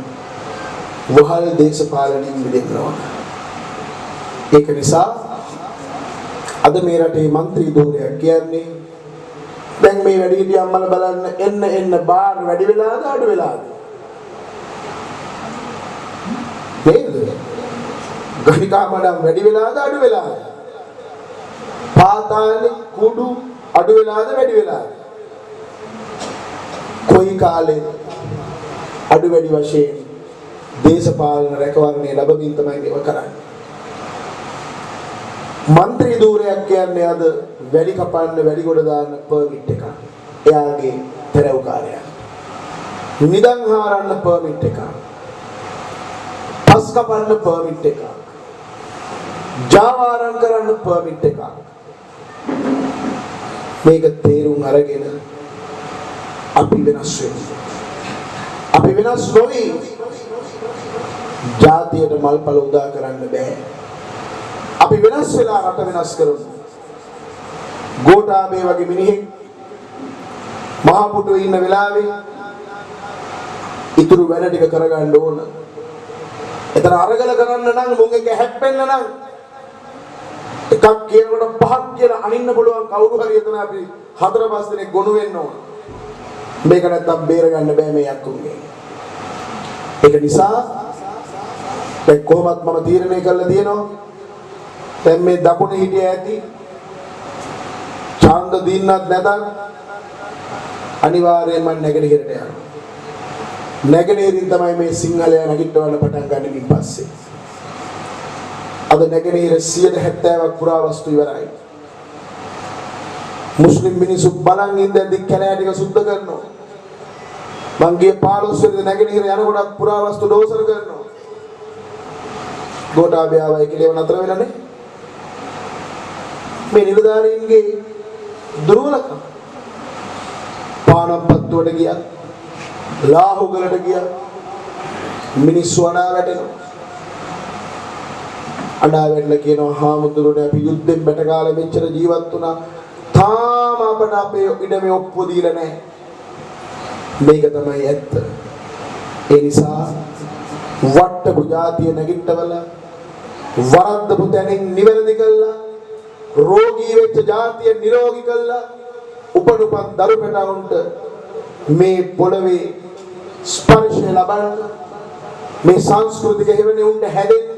වහල් දේශපාලනයෙන් මිදෙන්නවා. ඒක නිසා අද මේ රටේ മന്ത്രി ධූරයක් කියන්නේ දැන් මේ වැඩිහිටි අම්මලා බලන්න එන්න බාර් වැඩි වෙලාද අඩු වෙලාද? නේද? ගණිකා මඩම් වැඩි වෙලාද අඩු වෙලාද? පාතාලේ කුඩු අඩු වෙලාද වැඩි වෙලාද? කොයි කාලේ අඩු වැඩි වශයෙන් දේශපාලන රැකවරණය ලැබමින් තමයි මේව කරන්නේ. മന്ത്രി ධූරයක් කියන්නේ අද වැඩි කපන්න වැඩි කොට දාන්න පර්මිට් එක. එයාගේ පෙරවකාරයා. නිදන් හාරන්න පර්මිට් එක. පස් කපන්න පර්මිට් එක. ජාවාරම් කරන්න පර්මිට් එක. මේක තේරුම් අරගෙන අපි වෙනස් වෙමු. අපි වෙනස් නොවි ජාතියට මල්පල උදා කරන්න බෑ. අපි වෙනස් වෙලා රට වෙනස් කරමු. ගෝඨාභය වගේ මිනිහෙක් මහ පුටුවේ ඉන්න වෙලාවේ ඉතුරු වැඩ ටික කරගන්න ඕන. එතන අරගල කරන්න නම් මුං එක හැප්පෙන්න නම් එකක් කියනකොට පහක් කියලා අනින්න පුළුවන් කවුරු හරි එතන අපි 4-5 දෙනෙක් ගොනු වෙන්න ඕන. මේක නැත්තම් බේර ගන්න බෑ මේ යක්කුන්ගේ. ඒක නිසා දැන් කොහොමත් මම තීරණය කරලා තියෙනවා. දැන් මේ දකුණේ හිටිය ඇති ඡන්ද දින්නත් නැතත් අනිවාර්යයෙන්ම නැගෙනහිරට යනවා. නැගෙනහිරින් තමයි මේ සිංහලයා නැගිටවන්න පටන් ගන්න ඉතින් පස්සේ. අද නැගෙනහිර 70%ක් පුරාවස්තු ඉවරයි. මුස්ලිම් මිනිස්සු බලන් ඉඳන් කැලෑ ටික සුද්ධ කරනවා. මං ගියේ 15 වෙනිදා නැගෙනහිර යනකොට පුරාවස්තු දෝසර කරනවා. ගෝඨාභය ආවයි කියලා නතර වෙලා නේ. මේ නිලධාරීන්ගේ දුර්වලකම. පානම්පත්තුවට ගියා. ලාහුගලට ගියා. මිනිස්සු අඬා වැටෙනවා. අඬා වැටලා කියනවා හාමුදුරුවනේ අපි යුද්ධෙන් බැට කාලෙ මෙච්චර ජීවත් වුණා. තාම අපට අපේ ඉඩමේ ඔප්පුව දීලා නැහැ. මේක තමයි ඇත්ත. ඒ නිසා වට්ටපු ජාතිය නැගිටවල වරද්දපු තැනින් නිවැරදි කළා. රෝගී වෙච්ච ජාතිය නිරෝගී කළා. උපනුපන් දරු පැටවුන්ට මේ පොළවේ ස්පර්ශය ලබන්න මේ සංස්කෘතික හේවනේ උන්ට හැදෙන්න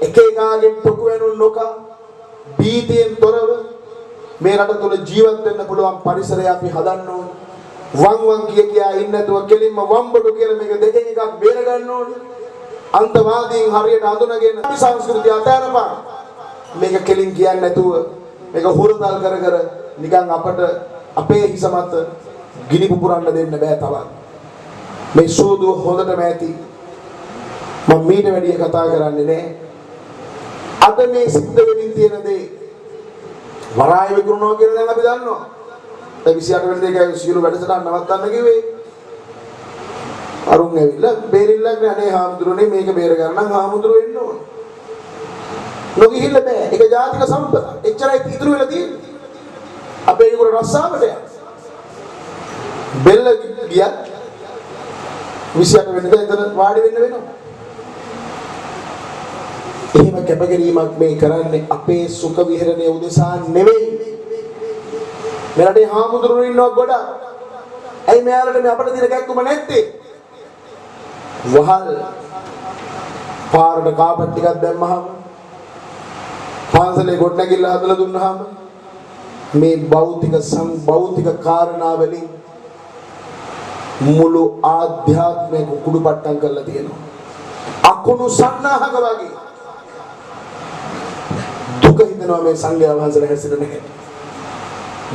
එක එකාගෙන් තොකු වෙනුන් නොකා බීතියෙන් තොරව මේ රට තුල ජීවත් වෙන්න පුළුවන් පරිසරය අපි හදන්න ඕන. වං කියා ඉන්න නැතුව කෙලින්ම වම්බඩු කියලා මේක දෙකෙන් එකක් බේර ගන්න ඕන. අන්තවාදීන් හරියට හඳුනගෙන අපි සංස්කෘතිය අතහැරපන්. මේක කෙලින් කියන්නේ නැතුව මේක හුරුතල් කර කර නිකන් අපට අපේ හිස මත ගිනි පුපුරන්න දෙන්න බෑ තවත්. මේ සෝදුව හොඳටම ඇති. මම මීට වැඩිය කතා කරන්නේ නෑ. අද මේ සිද්ධ වෙමින් තියෙන දේ වරාය විකුණනවා කියලා දැන් අපි දන්නවා. දැන් 28 වෙනිදා ඒක සියලු වැඩසටහන් නවත්තන්න කිව්වේ. අරුන් ඇවිල්ලා බේරිල්ලක් නෑ අනේ හාමුදුරනේ මේක බේර ගන්න නම් හාමුදුරුවෝ එන්න ඕන. නොගිහිල්ල බෑ. ඒක ජාතික සම්පත. එච්චරයි ඉතුරු වෙලා තියෙන්නේ. අපේ ඒගොල්ලෝ රස්සාවට යන. බෙල්ල ගියත් 28 වෙනිදා එතන වාඩි වෙන්න වෙනවා. එහෙම කැපකිරීමක් මේ කරන්නේ අපේ සුඛ විහරණය උදෙසා නෙවෙයි. මෙරටේ හාමුදුරුවෝ ඉන්නවා ගොඩක්. ඇයි මෙයාලට මේ අපිට දින කැක්කුම නැත්තේ? වහල් පාරට කාපට් ටිකක් දැම්මහම පාන්සලේ ගොඩනැගිල්ල හදලා දුන්නාම මේ භෞතික කාරණා වලින් මුළු ආධ්‍යාත්මික කුඩුපට්ටම් කරලා තියෙනවා. අකුණු සන්නාහක වගේ දුක හිතනවා මේ සංඝයා වහන්සේලා හැසිරෙන හැටි.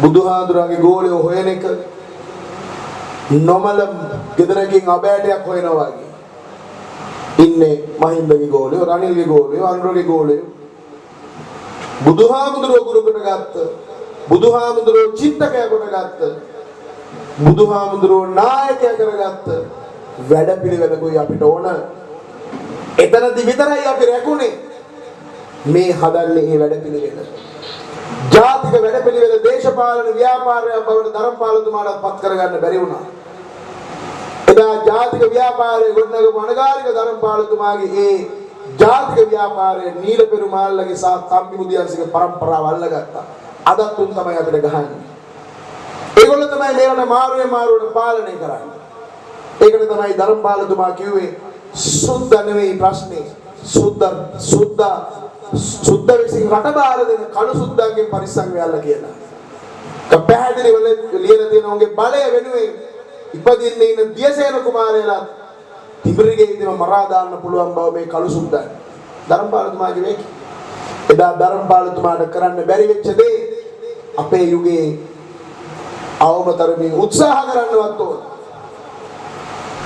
බුදුහාඳුරාගේ ගෝලය හොයන එක නොමල ගෙදරකින් අබෑටයක් හොයනවා වගේ. ඉන්නේ මහින්දගේ ගෝලය, රනිල්ගේ ගෝලය, අනුරගේ ගෝලය. බුදුහාමුදුරුවෝ ගුරුකට ගත්ත, බුදුහාමුදුරුවෝ චිත්තකය කොට ගත්ත, බුදුහාමුදුරුවෝ නායකය කරගත්ත වැඩපිළිවෙලකුයි අපිට ඕන. එතනදි විතරයි අපි රැකුනේ මේ හදන්නේ මේ වැඩපිළිවෙල. ජාතික වැඩපිළිවෙල දේශපාලන ව්‍යාපාරයක් බවට ධර්මපාලතුමාට පත් කරගන්න බැරි වුණා. එදා ජාතික ව්‍යාපාරයේ ගොඩනගපු අනගාരിക ධර්මපාලතුමාගේ ඒ ජාතික ව්‍යාපාරයේ නීල පෙරුමාල්ලගේ සහ තම්බි මුදියන්සේගේ પરම්පරාව අල්ලගත්තා. අදත් උන් තමයි අපිට ගහන්නේ. ඒගොල්ලෝ තමයි මේකට මාරුවට පාලනය කරන්නේ. ඒකට තමයි ධර්මපාලතුමා කිව්වේ සුද්ධ නෙවෙයි ප්‍රශ්නේ. සුද්ධ විසින් රට බාර දෙන කළු සුද්ධන්ගෙන් පරිස්සම් වෙයල්ලා කියලා. පැහැදිලි වල ලියලා තියෙන උන්ගේ බලය වෙනුවෙන් ඉපදින්නේ ඉන්න දියසේන කුමාරයලා තිබිරිගේ ඉදම මරා දාන්න පුළුවන් බව මේ කළු සුද්දන් ධර්මපාලතුමාගේ මේක. එදා ධර්මපාලතුමාට කරන්න බැරි වෙච්ච දේ අපේ යුගයේ අවමතරමින් උත්සාහ කරන්නවත් ඕන.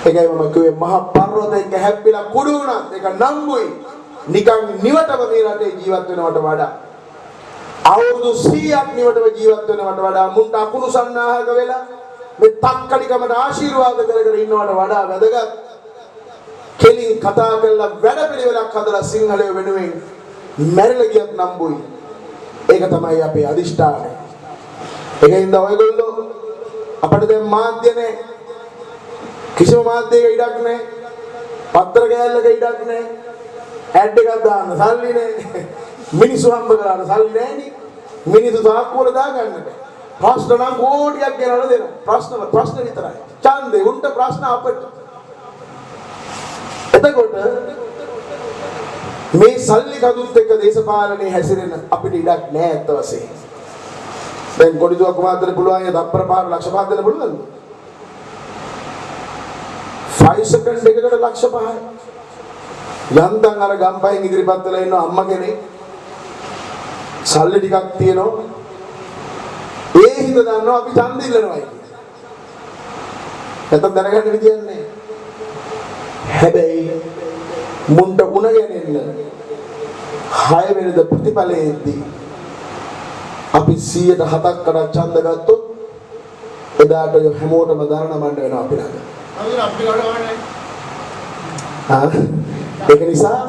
ඒකයි මම කිව්වේ මහ පර්වතයක හැප්පිලා කුඩු වුණත් ඒක නම්බුයි. නිකන් නිවටම මේ රටේ ජීවත් වෙනවට වඩා අවුරුදු 100ක් නිවටම ජීවත් වෙනවට වඩා මුන්ට අකුණු සන්නාහක වෙලා මේ තක්කලිකමට ආශිර්වාද කර ඉන්නවට වඩා වැදගත් කෙලින් කතා කරලා වැඩපිළිවෙලක් හදලා සිංහලය වෙනුවෙන් මැරිලා ගියත් නම්බුයි. ඒක තමයි අපේ අදිෂ්ඨානය. ඒකින්ද ඔයගොල්ලෝ අපිට දැන් මාධ්‍ය නැහැ. කිසිම මාධ්‍යයක ඉඩක් නැහැ. පත්‍ර කෑල්ලක ඉඩක් නැහැ. ඇඩ් එකක් දාන්න සල්ලි නැහැ. මිනිස්සු හම්බ කරාට සල්ලි නැහැ නේ. මිනිස්සු සාක්කුවල දාගන්න බෑ. ප්‍රශ්න නම් කෝටියක් ගෙනල්ලා දෙනවා. ප්‍රශ්න විතරයි. ඡන්දේ උන්ට ප්‍රශ්න අපිට. එතකොට මේ සල්ලි කඳුත් එක්ක දේශපාලනේ හැසිරෙන අපිට ඉඩක් නැහැ අත්ත වශයෙන්. දැන් කොඩිදුවක් මාත්‍රේ පුළුවන් ය දප්පර පාර ලක්ෂ 5ක් දෙන්න පුළුවන්ද? 5 සෙකන්ඩ් එකකට ලක්ෂ 5යි. යන්තම් අර ගම්පහෙන් ඉදිරිපත් වෙලා ඉන්න අම්මා කෙනෙක් සල්ලි ටිකක් තියෙනවා. ඒ හිත දන්නවා අපි ඡන්ද ඉල්ලනවායි කියලා. නැත්නම් දැනගන්න විදියක් නැහැ. හැබැයි මුන්ට උණ ගැනෙන්න 6 වෙනිද ප්‍රතිඵලයේදී අපි 107ක් කඩ ඡන්ද ගත්තොත් එදාට හැමෝටම දරණ මණ්ඩ වෙනවා අපි ළඟ. ඒක නිසා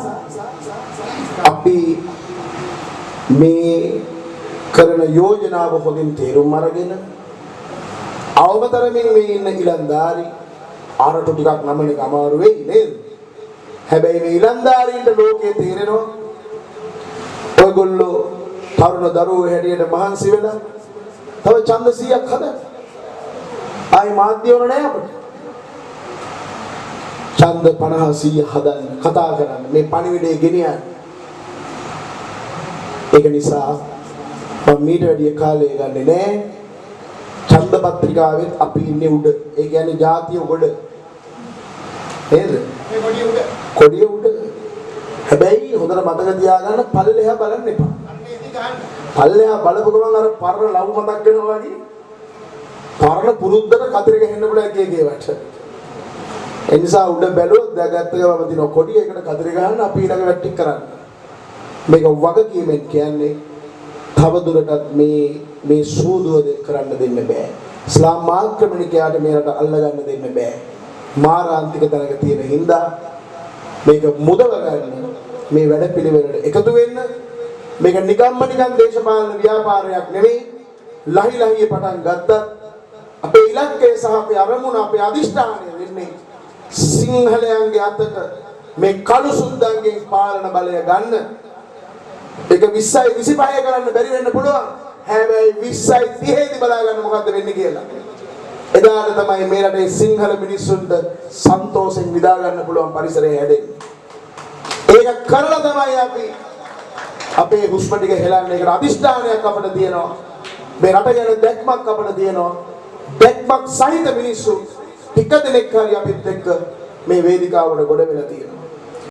අපි මේ කරන යෝජනාව හොඳින් තේරුම් අරගෙන අවබතරමින් මේ ඉන්න ඉලන්දාරි ආරට ටිකක් නමන එක අමාරු වෙයි නේද? හැබැයි මේ ඉලන්දාරීන්ට ලෝකේ තේරෙනවා ඔයගොල්ලෝ තරුණ දරුවෝ හැටියට මහන්සි වෙලා තව ඡන්ද 100ක් හදන්න. ආයි මාධ්‍ය වල නෑ අපිට. ඡන්ද 50 100 හදන්න කතා කරන්න මේ පණිවිඩය ගෙනියන්න. ඒක නිසා මම මීට වැඩි කාලය ගන්නේ නෑ. ඡන්ද පත්‍රිකාවෙත් අපි ඉන්නේ උඩ. ඒ කියන්නේ ජාතිය උඩ. නේද? මේ කොඩිය උඩ. හැබැයි හොඳට මතක තියාගන්න පල්ලෙහා බලන්න එපා. පල්ලෙහා බලපු ගමන් අර පරණ ලව් මතක් වෙනවා වගේ. පරණ පුරුද්දට කතරේ ගහන්න පුළුවන් එකේ වට. ඒ නිසා උඩ බැලුවොත් දැගත්ත ගමන් දින කොඩිය එකට කතරේ ගහන්න අපි ඊළඟ වැට්ටික් කරන්න. මේක වගකීමෙන් කියන්නේ තව දුරටත් මේ සූදුව කරන්න දෙන්න බෑ. ඉස්ලාම් ආක්‍රමණිකයාට මේ රට අල්ලගන්න දෙන්න බෑ. මාරාන්තික තැනක තියෙන හින්දා මේක මුදව ගන්න මේ වැඩපිළිවෙලට එකතු වෙන්න. මේක නිකන් දේශපාලන ව්‍යාපාරයක් නෙවෙයි. ලහි ලහියේ පටන් ගත්තත් අපේ ඉලක්කය සහ අපේ අරමුණ අපේ අදිෂ්ඨානය වෙන්නේ සිංහලයන්ගේ අතට මේ කළු සුද්දන්ගෙන් පාලන බලය ගන්න. ඒක 20යි 25 කරන්න බැරි වෙන්න පුළුවන්. හැබැයි 20යි 30යි බලා ගන්න මොකද්ද වෙන්නේ කියලා. එදාට තමයි මේ රටේ සිංහල මිනිස්සුන්ට සන්තෝෂෙන් විදා ගන්න පුළුවන් පරිසරය හැදෙන්නේ. ඒක කරලා තමයි අපි අපේ හුස්ම ටික හෙලන්නේ. ඒකට අදිෂ්ඨානයක් අපිට තියෙනවා. මේ රට ගැන දැක්මක් අපිට තියෙනවා. දැක්මක් සහිත මිනිස්සු ටික දෙනෙක් හරි අපිත් එක්ක මේ වේදිකාවට ගොඩ වෙලා තියෙනවා.